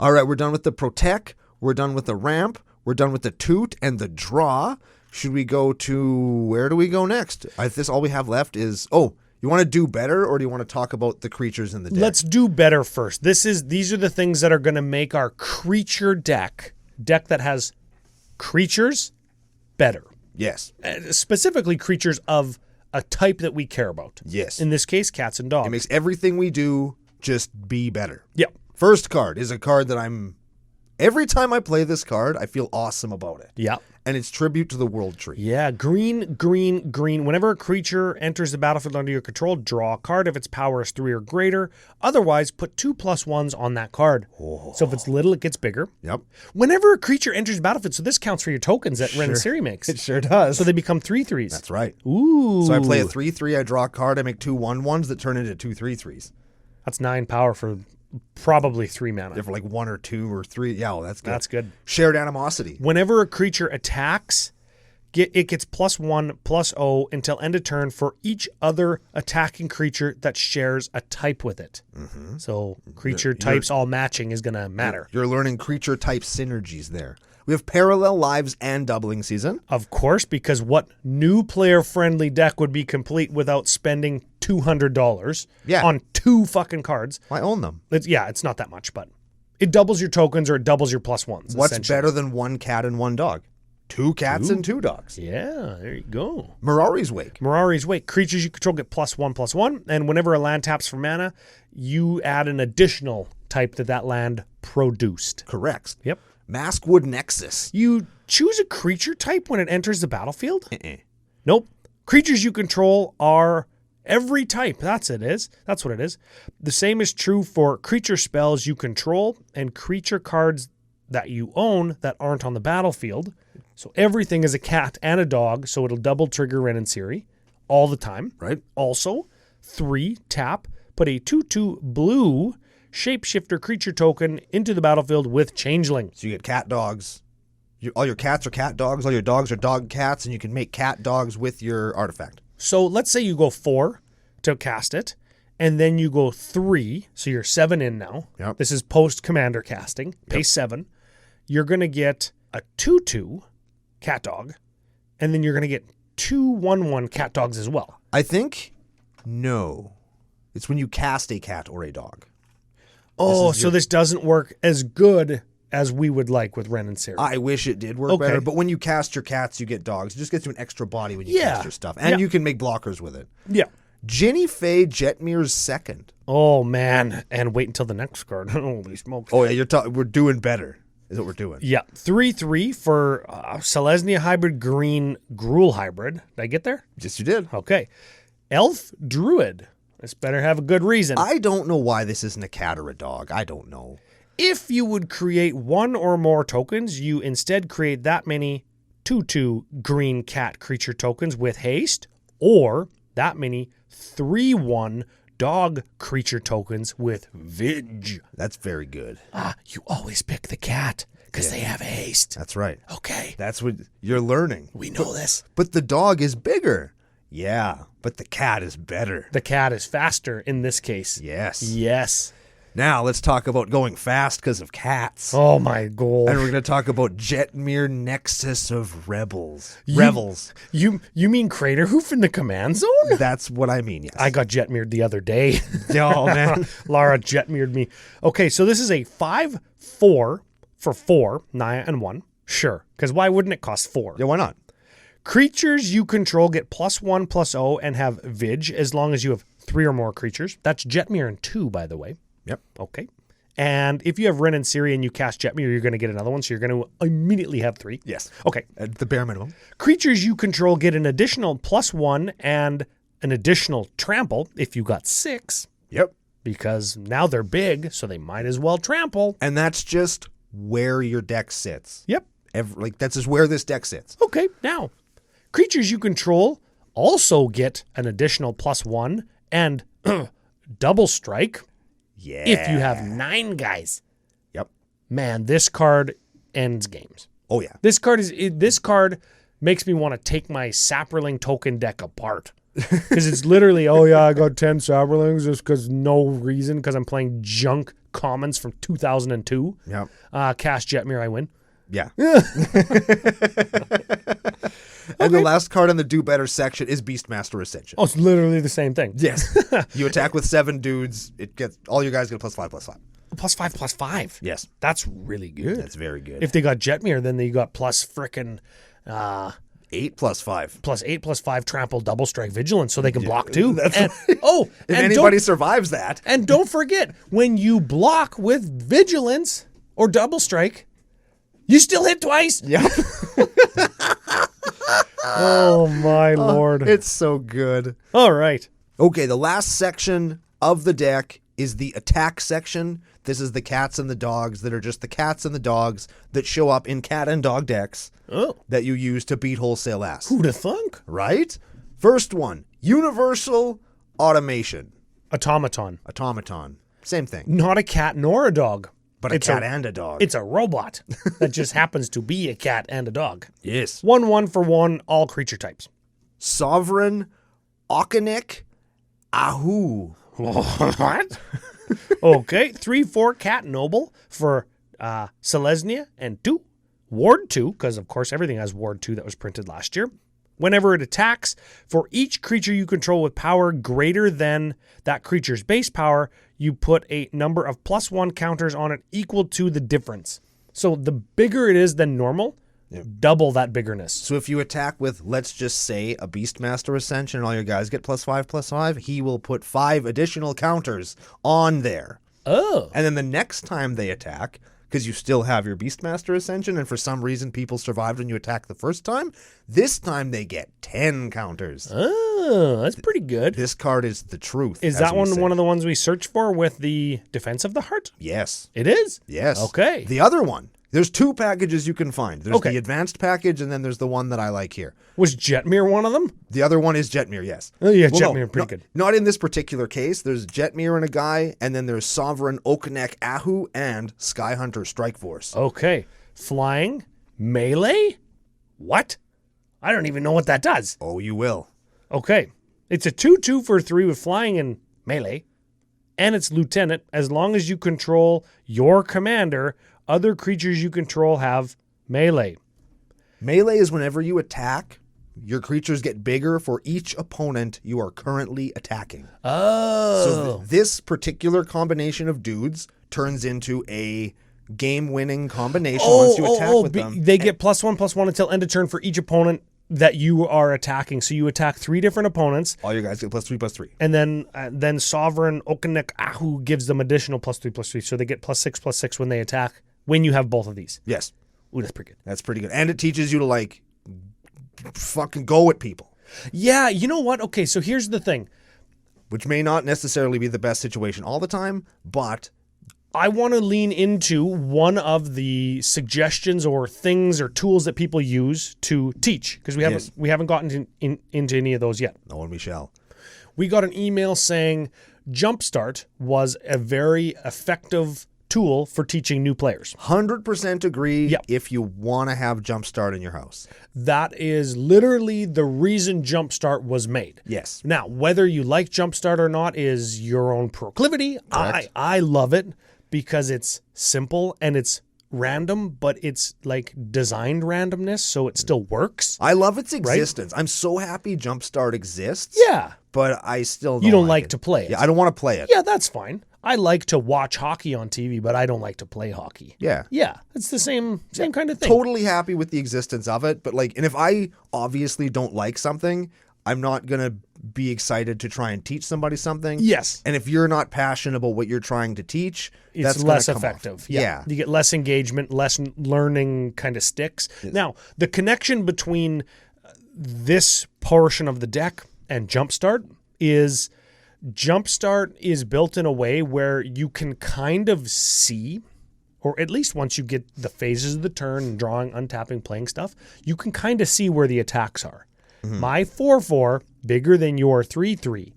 All right, we're done with the Protect. We're done with the Ramp. We're done with the Toot and the Draw. Should we go to, where do we go next? This all we have left is, you want to do better or do you want to talk about the creatures in the deck? Let's do better first. These are the things that are going to make our creature deck that has creatures better. Yes. Specifically creatures of a type that we care about. Yes. In this case, cats and dogs. It makes everything we do just be better. Yep. First card is a card that every time I play this card, I feel awesome about it. Yep. And it's Tribute to the World Tree. Yeah, green. Whenever a creature enters the battlefield under your control, draw a card if its power is 3 or greater. Otherwise, put 2+1s on that card. Oh. So if it's little, it gets bigger. Yep. Whenever a creature enters the battlefield, so this counts for your tokens that Rin and Seri makes. It sure does. So they become 3/3s. That's right. Ooh. So I play a 3/3, I draw a card, I make 2 1/1s that turn into 2 3/3s. That's 9 power for probably 3 mana. They're for like 1 or 2 or 3. Yeah, well, that's good. That's good. Shared Animosity. Whenever a creature attacks, it gets +1/+0 until end of turn for each other attacking creature that shares a type with it. Mm-hmm. So creature types all matching is going to matter. You're learning creature type synergies there. We have Parallel Lives and Doubling Season. Of course, because what new player-friendly deck would be complete without spending $200 on 2 fucking cards? I own them. It's not that much, but it doubles your tokens or it doubles your +1s. What's better than 1 cat and 1 dog? 2 cats and 2 dogs. Yeah, there you go. Mirari's Wake. Mirari's Wake. Creatures you control get +1/+1, and whenever a land taps for mana, you add an additional type that land produced. Correct. Yep. Maskwood Nexus. You choose a creature type when it enters the battlefield? Nope. Creatures you control are Every type. That's what it is. The same is true for creature spells you control and creature cards that you own that aren't on the battlefield. So everything is a cat and a dog, so it'll double trigger Rin and Seri all the time. Right. Also, 3 tap, put a 2/2 blue shapeshifter creature token into the battlefield with Changeling. So you get cat dogs. All your cats are cat dogs. All your dogs are dog cats, and you can make cat dogs with your artifact. So let's say you go 4 to cast it, and then you go 3, so you're 7 in now. Yep. This is post-commander casting, pay 7. You're going to get a 2/2 cat dog, and then you're going to get 2 1/1 cat dogs as well. I think, no. It's when you cast a cat or a dog. Oh, so this doesn't work as good as we would like with Rin and Seri. I wish it did work better, but when you cast your cats, you get dogs. It just gets you an extra body when you cast your stuff. And you can make blockers with it. Yeah. Ginny Faye Jetmir's second. Oh, man. And wait until the next card. Holy smokes. Oh, yeah, we're doing better, is what we're doing. Yeah. 3/3 for Selesnya Hybrid Green Gruul Hybrid. Did I get there? Yes, you did. Okay. Elf Druid. This better have a good reason. I don't know why this isn't a cat or a dog. I don't know. If you would create 1 or more tokens, you instead create that many 2/2 green cat creature tokens with haste, or that many 3/1 dog creature tokens with Vidge. That's very good. You always pick the cat because they have haste. That's right. Okay. That's what you're learning. We know this. But the dog is bigger. Yeah, but the cat is better. The cat is faster in this case. Yes. Yes. Now let's talk about going fast because of cats. Oh my god. And we're going to talk about Jetmir Nexus of Rebels. Revels. You mean Craterhoof in the command zone? That's what I mean, yes. I got Jetmired the other day. Oh, man. Lara Jetmired me. Okay, so this is a 5/4 for 4, Naya and 1. Sure, because why wouldn't it cost 4? Yeah, why not? Creatures you control get +1/+0 and have Vidge as long as you have 3 or more creatures. That's Jetmir and 2, by the way. Yep. Okay. And if you have Rin and Seri and you cast Jetmir, you're going to get another one, so you're going to immediately have 3. Yes. Okay. At the bare minimum. Creatures you control get an additional +1 and an additional trample if you got 6. Yep. Because now they're big, so they might as well trample. And that's just where your deck sits. Yep. That's just where this deck sits. Okay, now, creatures you control also get an additional +1 and double strike Yeah. if you have 9 guys. Yep. Man, this card ends games. Oh, yeah. This card makes me want to take my Saproling token deck apart. Because it's literally, I got 10 Saprolings just because no reason, because I'm playing junk commons from 2002. Yep. Cast Jetmir, I win. Yeah. And the last card in the Do Better section is Beastmaster Ascension. Oh, it's literally the same thing. Yes. You attack with 7 dudes. All your guys get +5/+5. +5/+5. Yes. That's really good. That's very good. If they got Jetmir, then they got plus frickin' 8/+5. +8/+5 trample double strike vigilance, so they can block too. That's and, right. oh, If and anybody survives that. and don't forget, when you block with vigilance or double strike, you still hit twice. Yep. Oh my lord! It's so good. All right. Okay, the last section of the deck is the attack section. This is the cats and the dogs that are just the cats and the dogs that show up in cat and dog decks that you use to beat wholesale ass. Who'da thunk? Right? First one, Universal Automation. Automaton. Same thing. Not a cat nor a dog. But a cat and a dog. It's a robot that just happens to be a cat and a dog. Yes. 1/1 for 1, all creature types. Sovereign Okanik Ahu. What? Okay, 3/4 cat noble for Selesnya and 2. Ward 2, because of course everything has Ward 2 that was printed last year. Whenever it attacks, for each creature you control with power greater than that creature's base power, you put a number of +1 counters on it equal to the difference. So the bigger it is than normal, double that biggerness. So if you attack with, let's just say, a Beastmaster Ascension and all your guys get +5/+5, he will put 5 additional counters on there. Oh. And then the next time they attack, because you still have your Beastmaster Ascension, and for some reason people survived when you attack the first time, this time they get 10 counters. Oh, that's pretty good. This card is the truth. Is that one of the ones we search for with the Defense of the Heart? Yes. It is? Yes. Okay. The other one. There's 2 packages you can find. There's Okay. the advanced package, and then there's the one that I like here. Was Jetmir one of them? The other one is Jetmir, yes. Oh, yeah, Well, Jetmir, pretty good. Not in this particular case. There's Jetmir and a guy, and then there's Sovereign Okanek Ahu and Skyhunter Strike Force. Okay. Flying? Melee? What? I don't even know what that does. Oh, you will. Okay. It's a 2/2 for 3 with flying and melee, and it's lieutenant. As long as you control your commander, other creatures you control have melee. Melee is whenever you attack, your creatures get bigger for each opponent you are currently attacking. Oh. So this particular combination of dudes turns into a game-winning combination once you attack with them. They get +1/+1 until end of turn for each opponent that you are attacking. So you attack 3 different opponents, All your guys get +3/+3. and then Sovereign Okanek Ahu gives them additional +3/+3. So they get +6/+6 when they attack, when you have both of these. Yes, Ooh, that's pretty good. that's pretty good. And it teaches you to, like, fucking go at people, Yeah, you know what? Okay, so here's the thing. which may not necessarily be the best situation all the time, but I want to lean into one of the suggestions or things or tools that people use to teach, because we haven't gotten into any of those yet. no one we shall. We got an email saying Jumpstart was a very effective tool for teaching new players. 100% agree. Yep. If you want to have Jumpstart in your house. That is literally the reason Jumpstart was made. Yes. Now, whether you like Jumpstart or not is your own proclivity. Correct. I love it because it's simple and it's random, but it's like designed randomness, so it still works. I love its existence. I'm so happy Jumpstart exists. Yeah. But I still You don't like like to play it. Yeah, I don't want to play it. Yeah, that's fine. I like to watch hockey on TV, but I don't like to play hockey. Yeah. Yeah, it's the same kind of thing. Totally happy with the existence of it, but like, and if I obviously don't like something, I'm not going to be excited to try and teach somebody something. Yes. And if you're not passionate about what you're trying to teach, It's that's gonna less come effective. off. Yeah. You get less engagement, less learning kind of sticks. Now, the connection between this portion of the deck and Jumpstart is built in a way where you can kind of see, or at least once you get the phases of the turn, drawing, untapping, playing stuff, you can kind of see where the attacks are. My 4/4, bigger than your 3/3.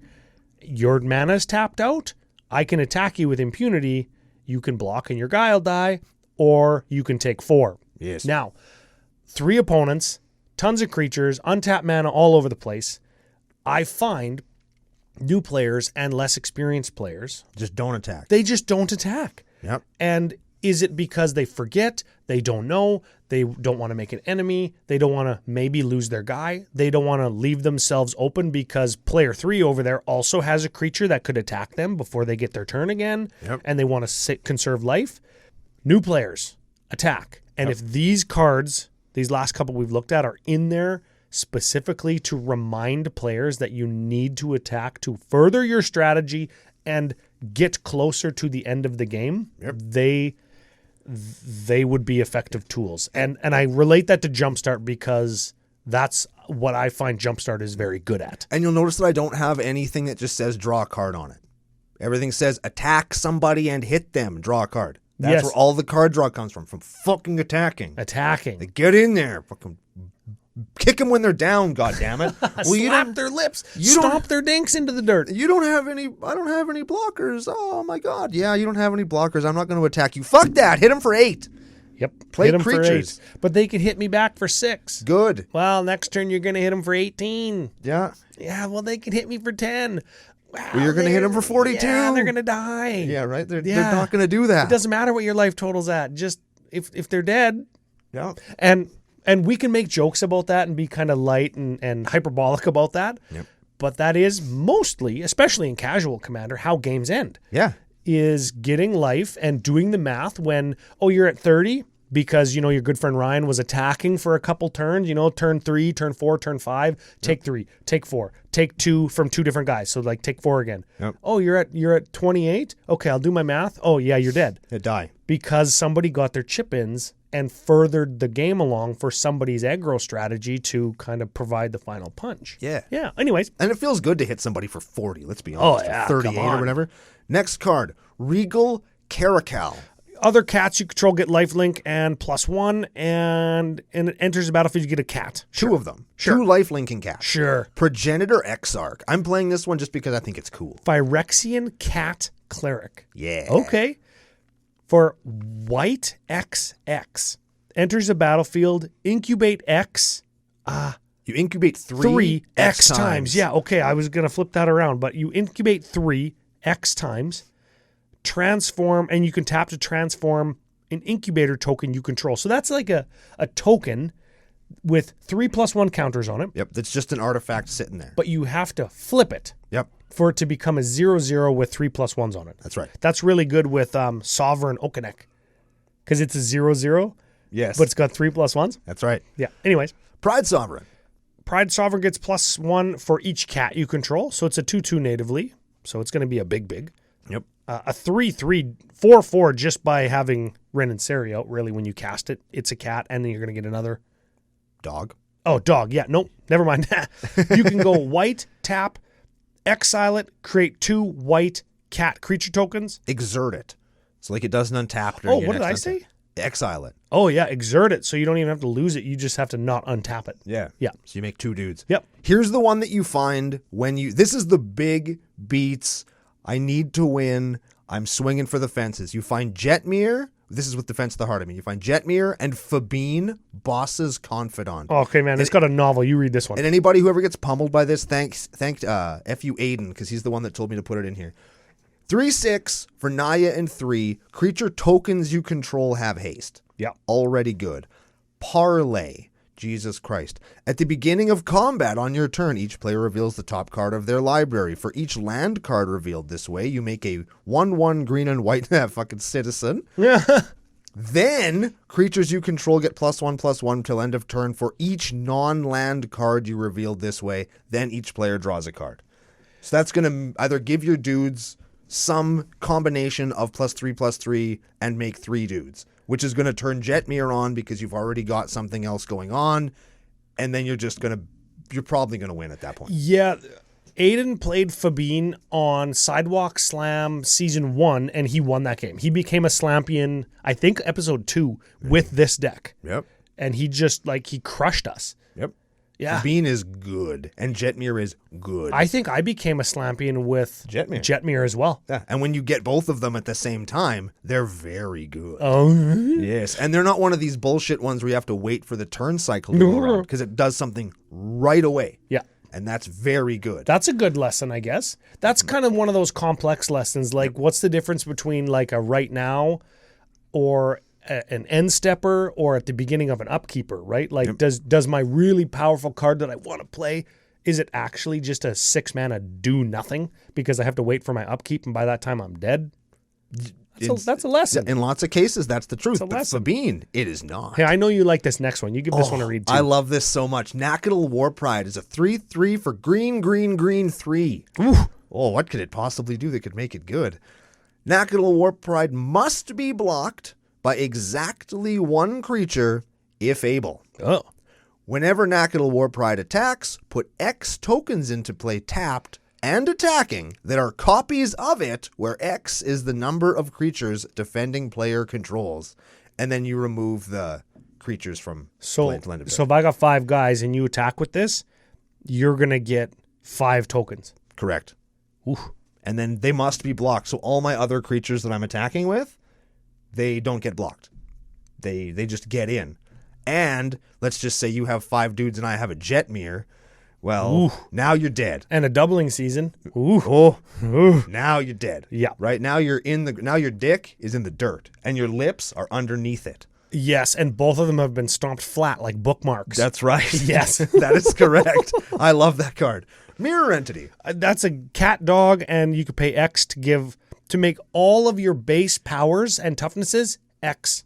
Your mana's tapped out. I can attack you with impunity. You can block and your guy will die, or you can take 4. Yes. Now, 3 opponents, tons of creatures, untapped mana all over the place. I find new players and less experienced players, Just don't attack. they just don't attack. Yep. And is it because they forget, they don't know, they don't want to make an enemy, they don't want to maybe lose their guy, they don't want to leave themselves open because player 3 over there also has a creature that could attack them before they get their turn again, Yep. and they want to conserve life? New players attack. And if these cards, these last couple we've looked at, are in there specifically to remind players that you need to attack to further your strategy and get closer to the end of the game, they would be effective tools. And I relate that to Jumpstart because that's what I find Jumpstart is very good at. And you'll notice that I don't have anything that just says draw a card on it. Everything says attack somebody and hit them, draw a card. That's Yes. where all the card draw comes from fucking attacking. Attacking. Like, get in there, fucking kick them when they're down, goddammit. Well, you Slap don't, their lips. you don't- Stomp their dinks into the dirt. you don't have any, I don't have any blockers. Oh my God. Yeah, you don't have any blockers. I'm not going to attack you. Fuck that. Hit them for 8. Yep. Play hit 'em for creatures. 8. But they can hit me back for 6. Good. Well, next turn you're going to hit them for 18. Yeah. Yeah, well, they can hit me for 10. Wow, Well, you're going to hit them for 42. Yeah, they're going to die. Yeah, right? They're Yeah. not going to do that. It doesn't matter what your life total's at. Just if they're dead. Yeah. And we can make jokes about that and be kind of light and hyperbolic about that. Yep. But that is mostly, especially in casual Commander, how games end. Yeah. Is getting life and doing the math when, you're at 30 because, your good friend Ryan was attacking for a couple turns, turn 3, turn 4, turn 5, take 3, take 4, take 2 from 2 different guys. So like take 4 again. Yep. Oh, you're at 28? Okay, I'll do my math. Oh, yeah, you're dead. They die. Because somebody got their chip-ins and furthered the game along for somebody's aggro strategy to kind of provide the final punch. Yeah. Yeah. Anyways. And it feels good to hit somebody for 40, let's be honest. Oh, yeah, or 38 come on. or whatever. Next card, Regal Caracal. Other cats you control get lifelink and +1, and it enters the battlefield, you get a cat. Two of them. Sure. 2 life-linking cats. Sure. Progenitor Exarch. I'm playing this one just because I think it's cool. Phyrexian Cat Cleric. Yeah. Okay. For white XX. Enters the battlefield, incubate X. You incubate 3 X times. Yeah, okay. I was going to flip that around, but you incubate 3 X times, transform, and you can tap to transform an incubator token you control. So that's like a token with 3+1 counters on it. Yep, that's just an artifact sitting there. But you have to flip it Yep, for it to become a 0/0 with 3+1s on it. that's right. That's really good with Sovereign Okenek because it's a 0/0, Yes, but it's got 3+1s. that's right. Yeah. Anyways, Pride Sovereign. Pride Sovereign gets +1 for each cat you control. So it's a 2/2 natively. So it's going to be a big. Yep. A 3/3 4/4 just by having Rin and Seri out. Really, when you cast it, it's a cat, and then you're going to get another. Dog. Oh, dog. Yeah, nope. Never mind. You can go white, tap, exile it, create 2 white cat creature tokens. Exert it. So like it doesn't untap. Oh, what did I say? Exile it. Oh, yeah, exert it. So you don't even have to lose it. You just have to not untap it. Yeah. Yeah. So you make 2 dudes. Yep. Here's the one that you find when you... This is the big beats. I need to win. I'm swinging for the fences. You find Jetmir. This is with Defense of the Heart. I mean, you find Jetmir and Fabine, Boss's Confidant. Oh, okay, man. It's got a novel. You read this one. And anybody who ever gets pummeled by this, thank F.U. Aiden, because he's the one that told me to put it in here. 3/6 for Naya and 3. Creature tokens you control have haste. Yeah. Already good. Parlay. Jesus Christ. At the beginning of combat on your turn, each player reveals the top card of their library. For each land card revealed this way, you make a 1/1 green and white fucking citizen. Then, creatures you control get +1/+1 till end of turn for each non-land card you revealed this way. Then each player draws a card. So that's going to either give your dudes some combination of +3/+3 and make 3 dudes, which is going to turn Jetmir on because you've already got something else going on, and then you're probably going to win at that point. Yeah. Aiden played Fabine on Sidewalk Slam Season 1, and he won that game. He became a Slampion, I think, Episode 2 with this deck. Yep. And he just, he crushed us. Yep. Yeah. Fabine is good, and Jetmir is good. I think I became a Slampion with Jetmir as well. Yeah. And when you get both of them at the same time, they're very good. Oh. Yes. And they're not one of these bullshit ones where you have to wait for the turn cycle to go around, because it does something right away. Yeah. And that's very good. That's a good lesson, I guess. That's kind of one of those complex lessons. Like, what's the difference between like a right now or an end stepper or at the beginning of an upkeeper, right? Like, does my really powerful card that I want to play, is it actually just a 6-mana do nothing because I have to wait for my upkeep and by that time I'm dead? That's a lesson. In lots of cases, that's the truth. It's a But lesson. Fabine, it is not. Hey, I know you like this next one. You give this one a read too. I love this so much. Nakadal War Pride is a 3/3 for green, 3. Ooh. Oh, what could it possibly do that could make it good? Nakadal War Pride must be blocked by exactly 1 creature if able. Oh. Whenever Nakadal War Pride attacks, put X tokens into play tapped and attacking that are copies of it, where X is the number of creatures defending player controls. And then you remove the creatures from play to land. So if I got 5 guys and you attack with this, you're going to get 5 tokens. Correct. Ooh. And then they must be blocked. So all my other creatures that I'm attacking with, they don't get blocked. They just get in. And let's just say you have 5 dudes and I have a Jetmir. Well, now you're dead. And a doubling season. Ooh. Oh, now you're dead. Yeah. Right now now your dick is in the dirt and your lips are underneath it. Yes, and both of them have been stomped flat like bookmarks. That's right. Yes. That is correct. I love that card. Mirror Entity. That's a cat dog, and you could pay X to make all of your base powers and toughnesses X.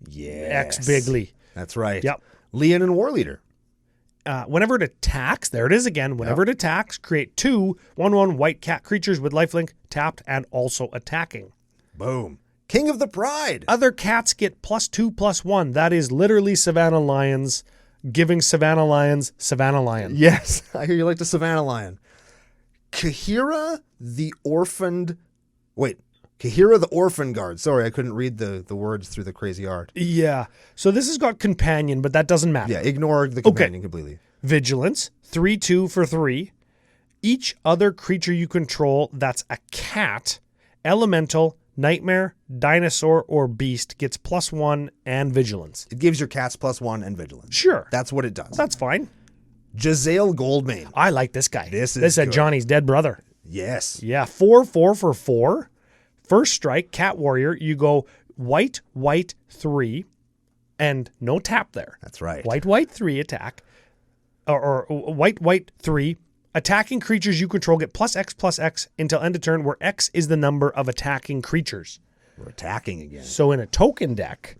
Yes. X bigly. That's right. Yep. Leon and War Leader. Whenever it attacks, there it is again. Whenever it attacks, create 2 1/1 white cat creatures with lifelink, tapped and also attacking. Boom. King of the Pride. Other cats get +2/+1. That is literally Savannah Lions giving Savannah Lions Savannah Lion. Yes, I hear you like the Savannah Lion. Kahira the Orphan Guard. Sorry, I couldn't read the words through the crazy art. Yeah. So this has got companion, but that doesn't matter. Yeah, ignore the companion completely. Vigilance, 3/2 for 3. Each other creature you control that's a cat, elemental, nightmare, dinosaur, or beast gets +1 and vigilance. It gives your cats +1 and vigilance. Sure. That's what it does. That's fine. Giselle Goldmane. I like this guy. This is good. Johnny's dead brother. Yes. Yeah, 4/4 for 4. First strike, cat warrior. You go white, 3, and no tap there. That's right. White, 3 attack. Or white, 3. Attacking creatures you control get +X until end of turn, where X is the number of attacking creatures. We're attacking again. So in a token deck,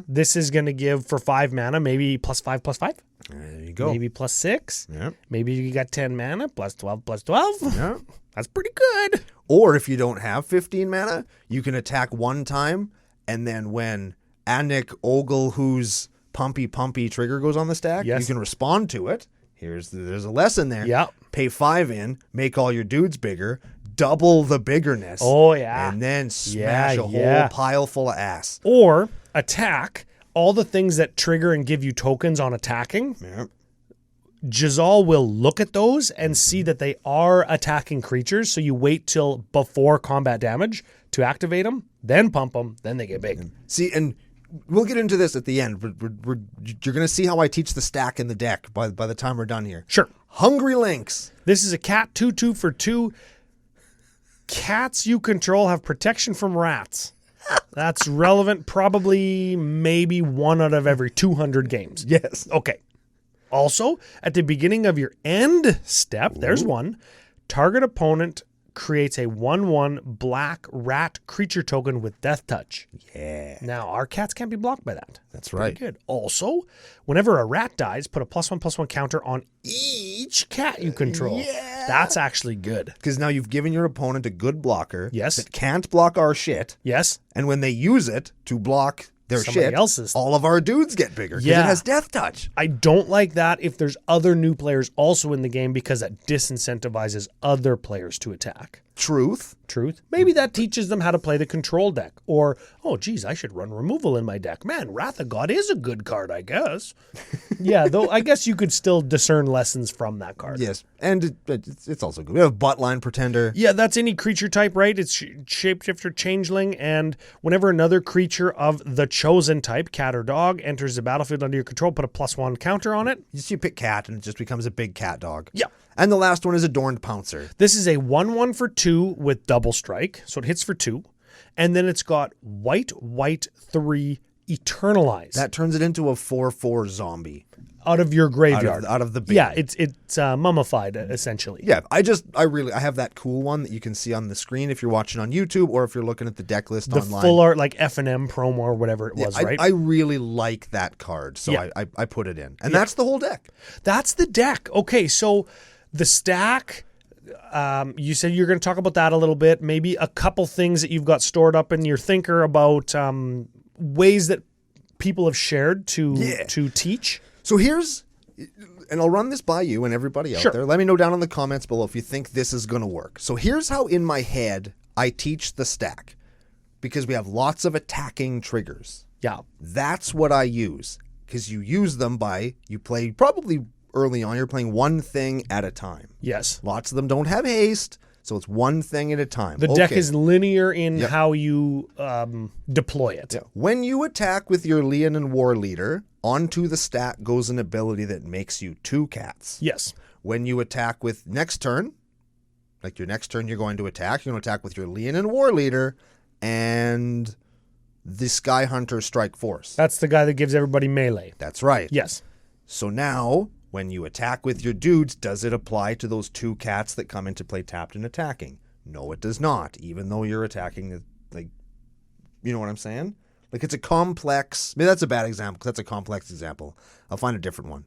this is going to give for 5 mana, maybe +5/+5. There you go. Maybe +6. Yep. Maybe you got 10 mana, +12/+12. Yeah. That's pretty good. Or if you don't have 15 mana, you can attack one time, and then when Anik Ogle, whose Pumpy trigger goes on the stack, Yes. you can respond to it. There's a lesson there. Yep. Pay 5 in, make all your dudes bigger, double the biggerness. Oh, yeah. And then smash a whole Yeah. pile full of ass. Or attack all the things that trigger and give you tokens on attacking. Yep. Jazal will look at those and see that they are attacking creatures. So you wait till before combat damage to activate them, then pump them, then they get big. See, and we'll get into this at the end. You're going to see how I teach the stack in the deck by the time we're done here. Sure. Hungry Lynx. This is a cat 2/2 for 2. Cats you control have protection from rats. That's relevant probably maybe 1 out of every 200 games. Yes. Okay. Also, at the beginning of your end step, there's one. Target opponent creates a 1/1 black rat creature token with death touch. Yeah. Now, our cats can't be blocked by that. That's right. Good. Also, whenever a rat dies, put a +1/+1 counter on each cat you control. Yeah. That's actually good. Because now you've given your opponent a good blocker Yes. that can't block our shit. Yes. And when they use it to block their Somebody shit, else's. all of our dudes get bigger because Yeah. it has death touch. I don't like that if there's other new players also in the game because that disincentivizes other players to attack. Truth. Maybe that teaches them how to play the control deck. Or, oh, geez, I should run removal in my deck. Man, Wrath of God is a good card, I guess. Yeah, though I guess you could still discern lessons from that card. Yes. And it's also good. We have Buttline Pretender. Yeah, that's any creature type, right? It's shapeshifter, changeling, and whenever another creature of the chosen type, cat or dog, enters the battlefield under your control, put a +1 counter on it. You pick cat and it just becomes a big cat dog. Yeah. And the last one is Adorned Pouncer. This is a 1/1 for 2 with double strike, so it hits for 2. And then it's got white, 3, Eternalize. That turns it into a 4/4 zombie. Out of your graveyard. Out of the bin. Yeah, it's mummified, essentially. Yeah, I have that cool one that you can see on the screen if you're watching on YouTube or if you're looking at the deck list The online. full art, like F&M promo or whatever it was, right? I really like that card, so Yeah. I put it in. And that's the whole deck. That's the deck. Okay, so the stack, you said you're going to talk about that a little bit. Maybe a couple things that you've got stored up in your thinker about ways that people have shared to teach. So here's, and I'll run this by you and everybody out there. Let me know down in the comments below if you think this is going to work. So here's how in my head I teach the stack, because we have lots of attacking triggers. Yeah. That's what I use, because you use them you play probably early on, you're playing one thing at a time. Yes. Lots of them don't have haste, so it's one thing at a time. The deck is linear in how you deploy it. Yeah. When you attack with your Leon and War Leader, onto the stack goes an ability that makes you 2 cats. Yes. When you attack with next turn, like your next turn you're going to attack with your Leon and War Leader and the Sky Hunter Strike Force. That's the guy that gives everybody melee. That's right. Yes. So now, when you attack with your dudes, does it apply to those 2 cats that come into play tapped and attacking? No, it does not, even though you're attacking, like, you know what I'm saying? Like, it's a complex, maybe that's a bad example, because that's a complex example. I'll find a different one.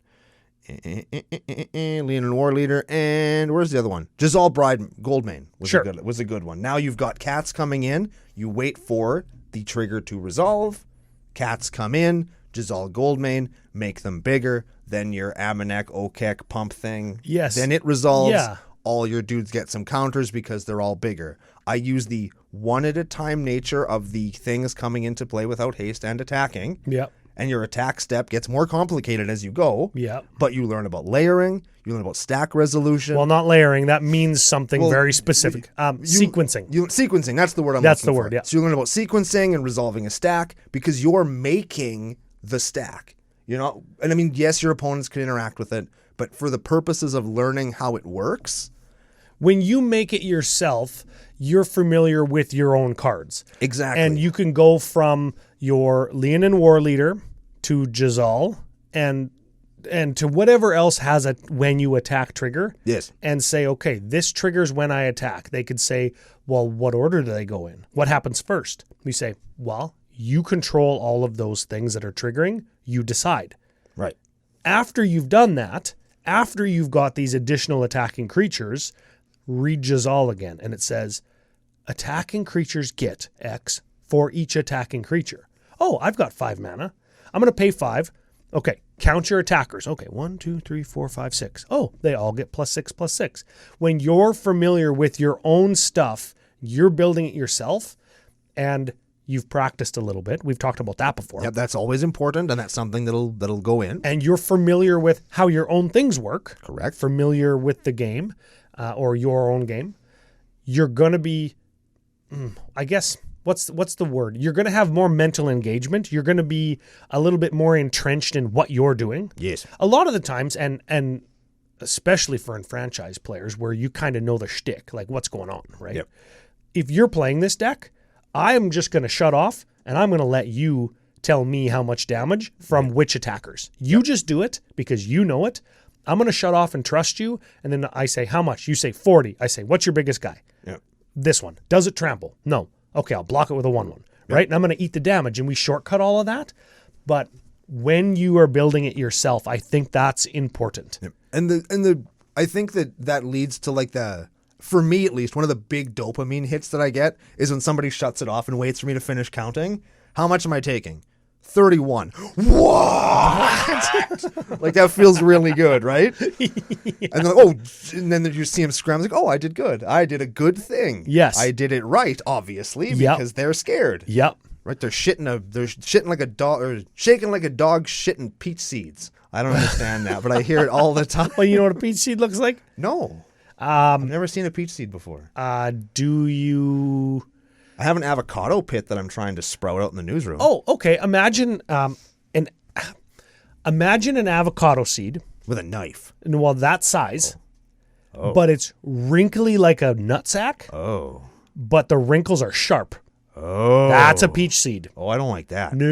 Leon and War Leader, and where's the other one? Giselle Goldmane was a good one. Now you've got cats coming in, you wait for the trigger to resolve. Cats come in, Giselle Goldmane, make them bigger. Then your Amanek, Okek pump thing. Yes. Then it resolves. Yeah. All your dudes get some counters because they're all bigger. I use the one at a time nature of the things coming into play without haste and attacking. Yep. And your attack step gets more complicated as you go. Yep. But you learn about layering. You learn about stack resolution. Well, not layering. That means something very specific. Sequencing. Sequencing. That's the word I'm That's looking the for. word, yeah. So you learn about sequencing and resolving a stack because you're making the stack. You know, and I mean, yes, your opponents can interact with it, but for the purposes of learning how it works. When you make it yourself, you're familiar with your own cards. Exactly. And you can go from your Leonin War Leader to Giselle and to whatever else has a when you attack trigger. Yes. And say, okay, this triggers when I attack. They could say, well, what order do they go in? What happens first? We say, well, you control all of those things that are triggering. You decide. Right. After you've done that, after you've got these additional attacking creatures, read Giselle again, and it says, attacking creatures get X for each attacking creature. Oh, I've got 5 mana. I'm going to pay 5. Okay, count your attackers. Okay, 1, 2, 3, 4, 5, 6. Oh, they all get +6/+6. When you're familiar with your own stuff, you're building it yourself, and you've practiced a little bit. We've talked about that before. Yep, that's always important, and that's something that'll go in. And you're familiar with how your own things work. Correct. Familiar with the game or your own game. You're going to be, I guess, what's the word? You're going to have more mental engagement. You're going to be a little bit more entrenched in what you're doing. Yes. A lot of the times, and especially for enfranchised players where you kind of know the shtick, like what's going on, right? Yep. If you're playing this deck, I'm just going to shut off and I'm going to let you tell me how much damage from which attackers. You just do it because you know it. I'm going to shut off and trust you. And then I say, how much? You say 40. I say, what's your biggest guy? Yep. This one. Does it trample? No. Okay, I'll block it with a 1/1. Right? And I'm going to eat the damage. And we shortcut all of that. But when you are building it yourself, I think that's important. Yep. And I think that leads to like for me at least, one of the big dopamine hits that I get is when somebody shuts it off and waits for me to finish counting. How much am I taking? 31. What? Like that feels really good, right? Yeah. And then, and then you see him scram like, oh, I did good. I did a good thing. Yes. I did it right, obviously, because they're scared. Yep. Right? They're shitting like a dog, or shaking like a dog shitting peach seeds. I don't understand that, but I hear it all the time. Well, you know what a peach seed looks like? No. I've never seen a peach seed before. Do you? I have an avocado pit that I'm trying to sprout out in the newsroom. Oh, okay. Imagine an avocado seed. With a knife. And well, that size. Oh. But it's wrinkly like a nutsack. Oh. But the wrinkles are sharp. Oh. That's a peach seed. Oh, I don't like that. No.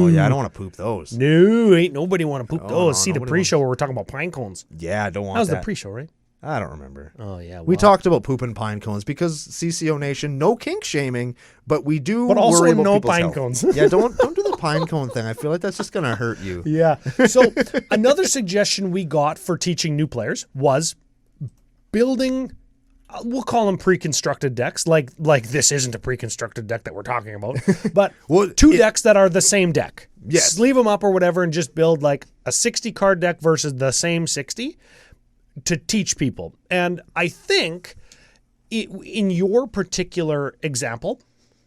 Oh, yeah, I don't want to poop those. No, ain't nobody want to poop those. No, See the pre-show where we're talking about pine cones. Yeah, I don't want That was that. the pre-show, right? I don't remember. Oh, yeah. We talked about pooping pine cones because CCO Nation, no kink shaming, but we do But also worry about no people's pine health. cones. Yeah, don't do the pine cone thing. I feel like that's just going to hurt you. Yeah. So another suggestion we got for teaching new players was building, we'll call them pre-constructed decks. Like this isn't a pre-constructed deck that we're talking about, but two decks that are the same deck. Yes. Sleeve them up or whatever and just build like a 60 card deck versus the same 60 to teach people. And I think in your particular example,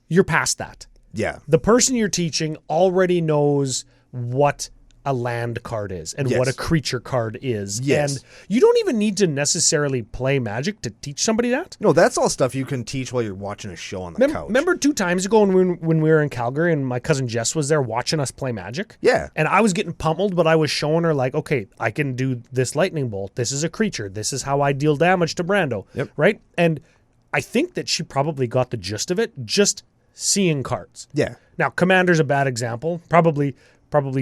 you're past that. Yeah. The person you're teaching already knows what a land card is and what a creature card is. Yes. And you don't even need to necessarily play Magic to teach somebody that. No, that's all stuff you can teach while you're watching a show on the couch. Remember 2 times ago when we were in Calgary and my cousin Jess was there watching us play Magic? Yeah. And I was getting pummeled, but I was showing her like, okay, I can do this lightning bolt. This is a creature. This is how I deal damage to Brando. Yep. Right? And I think that she probably got the gist of it just seeing cards. Yeah. Now, Commander's a bad example. Probably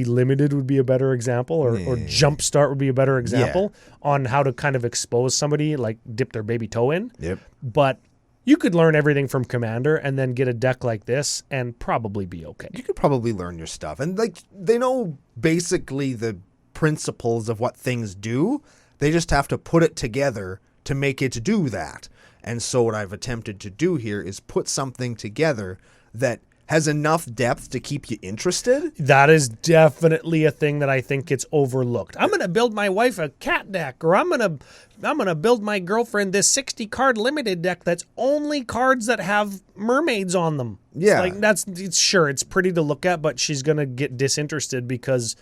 Limited would be a better example, or Jumpstart would be a better example on how to kind of expose somebody, like dip their baby toe in. Yep. But you could learn everything from Commander and then get a deck like this and probably be okay. You could probably learn your stuff. And like they know basically the principles of what things do. They just have to put it together to make it do that. And so what I've attempted to do here is put something together that has enough depth to keep you interested. That is definitely a thing that I think gets overlooked. I'm going to build my wife a cat deck, or I'm going to build my girlfriend this 60 card limited deck that's only cards that have mermaids on them. Yeah. It's pretty to look at, but she's going to get disinterested because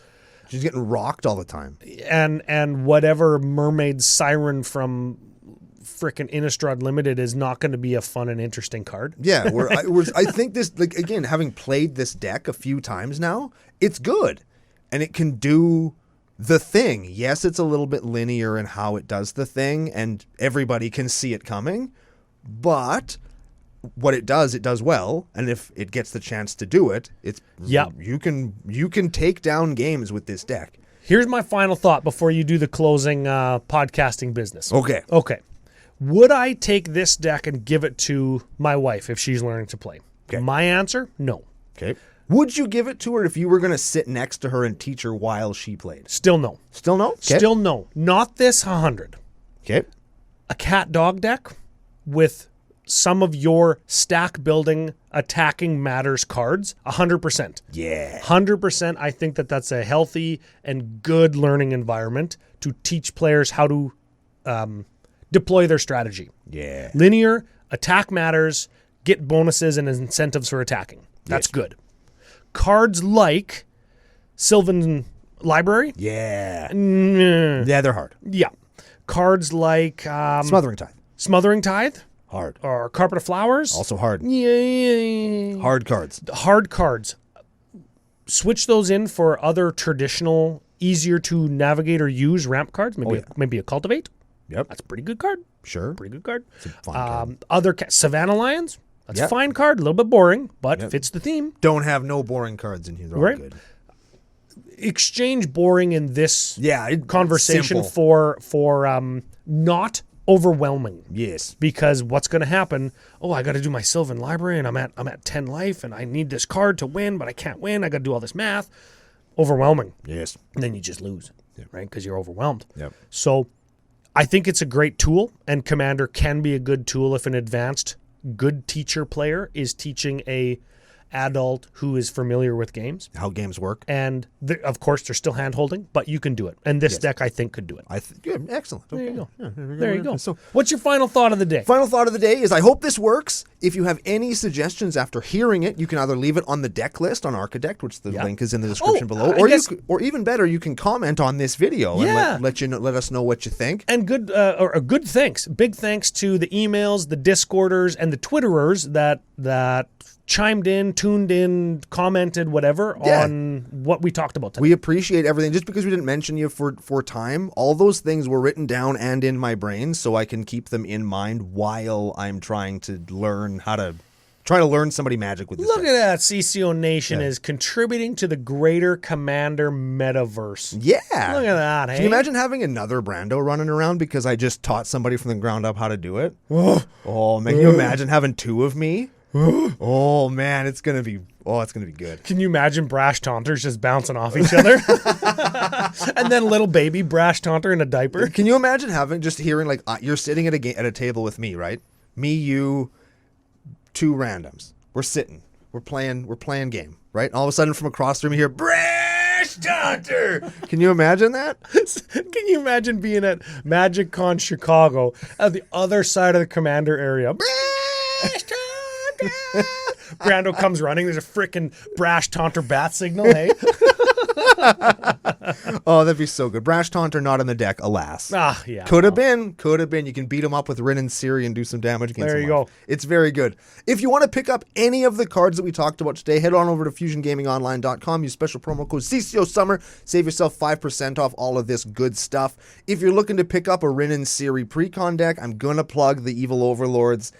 she's getting rocked all the time. And whatever mermaid siren from frickin' Innistrad Limited is not going to be a fun and interesting card. Yeah, I think this, like, again, having played this deck a few times now, it's good. And it can do the thing. Yes, it's a little bit linear in how it does the thing, and everybody can see it coming. But what it does well. And if it gets the chance to do it, you can take down games with this deck. Here's my final thought before you do the closing podcasting business. Okay. Would I take this deck and give it to my wife if she's learning to play? Okay. My answer, no. Okay. Would you give it to her if you were going to sit next to her and teach her while she played? Still no. Still no? Okay. Still no. Not this 100. Okay. A cat dog deck with some of your stack building attacking matters cards, 100%. Yeah. 100%. I think that's a healthy and good learning environment to teach players how to deploy their strategy. Yeah. Linear, attack matters, get bonuses and incentives for attacking. That's good. Cards like Sylvan Library. Yeah. Yeah, they're hard. Yeah. Cards like Smothering Tithe. Hard. Or Carpet of Flowers. Also hard. Yeah. Hard cards. Hard cards. Switch those in for other traditional, easier to navigate or use ramp cards. Maybe a Cultivate. Yep. That's a pretty good card. Sure. Pretty good card. It's a fun card. Savannah Lions. That's a fine card. A little bit boring, but fits the theme. Don't have no boring cards in here. They're all good. Exchange boring in this conversation simple. for not overwhelming. Yes. Because what's going to happen? Oh, I got to do my Sylvan Library, and I'm at 10 life, and I need this card to win, but I can't win. I got to do all this math. Overwhelming. Yes. And then you just lose, right? Because you're overwhelmed. Yep. So I think it's a great tool, and Commander can be a good tool if an advanced, good teacher player is teaching a adult who is familiar with games. How games work. And of course, they're still hand-holding, but you can do it. And this deck, I think, could do it. Good. Excellent. Okay. There you go. Yeah, there you go. So, what's your final thought of the day? Final thought of the day is I hope this works. If you have any suggestions after hearing it, you can either leave it on the deck list on Archidect, which the link is in the description below, or even better, you can comment on this video and let us know what you think. And good thanks. Big thanks to the emails, the Discorders, and the Twitterers that chimed in, tuned in, commented, whatever on what we talked about today. We appreciate everything. Just because we didn't mention you for time, all those things were written down and in my brain so I can keep them in mind while I'm trying to learn somebody Magic with this Look deck. at that. CCO Nation is contributing to the greater Commander metaverse. Yeah. Look at that, hey? Can you imagine having another Brando running around because I just taught somebody from the ground up how to do it? Oh, man. Can you imagine having two of me? Oh man, it's gonna be good. Can you imagine Brash Taunters just bouncing off each other? And then little baby Brash Taunter in a diaper? Can you imagine hearing like you're sitting at a table with me, right? Me, you, two randoms. We're sitting. We're playing game, right? And all of a sudden from across the room you hear Brash Taunter. Can you imagine that? Can you imagine being at Magic Con Chicago at the other side of the Commander area? Brash Taunter! Brando comes running. There's a freaking Brash Taunter bat signal. Hey. Oh, that'd be so good. Brash Taunter not in the deck, alas. Yeah. Could have been. You can beat him up with Rin and Seri and do some damage against him. There you go. It's very good. If you want to pick up any of the cards that we talked about today, head on over to FusionGamingOnline.com. Use special promo code CCO Summer. Save yourself 5% off all of this good stuff. If you're looking to pick up a Rin and Seri Precon deck, I'm going to plug the Evil Overlords.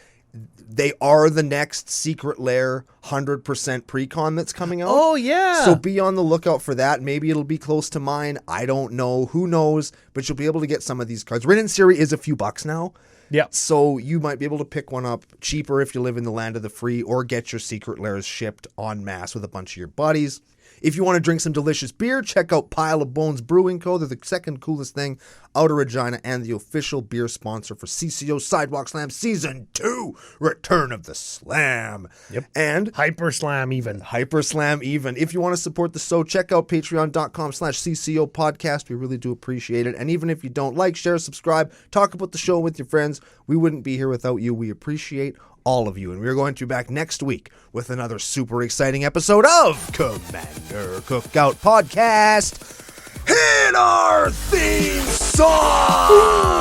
They are the next Secret Lair 100% Precon that's coming out. Oh, yeah. So be on the lookout for that. Maybe it'll be close to mine. I don't know. Who knows? But you'll be able to get some of these cards. Rin and Seri is a few bucks now. Yeah. So you might be able to pick one up cheaper if you live in the land of the free, or get your Secret Lairs shipped en masse with a bunch of your buddies. If you want to drink some delicious beer, check out Pile of Bones Brewing Co. They're the second coolest thing Outer Regina, and the official beer sponsor for CCO Sidewalk Slam Season 2, Return of the Slam. Yep. And Hyper Slam even. Hyper Slam even. If you want to support the show, check out patreon.com/CCO Podcast. We really do appreciate it. And even if you don't like, share, subscribe, talk about the show with your friends. We wouldn't be here without you. We appreciate all of you. And we're going to be back next week with another super exciting episode of Commander Cookout Podcast. Hit our theme song!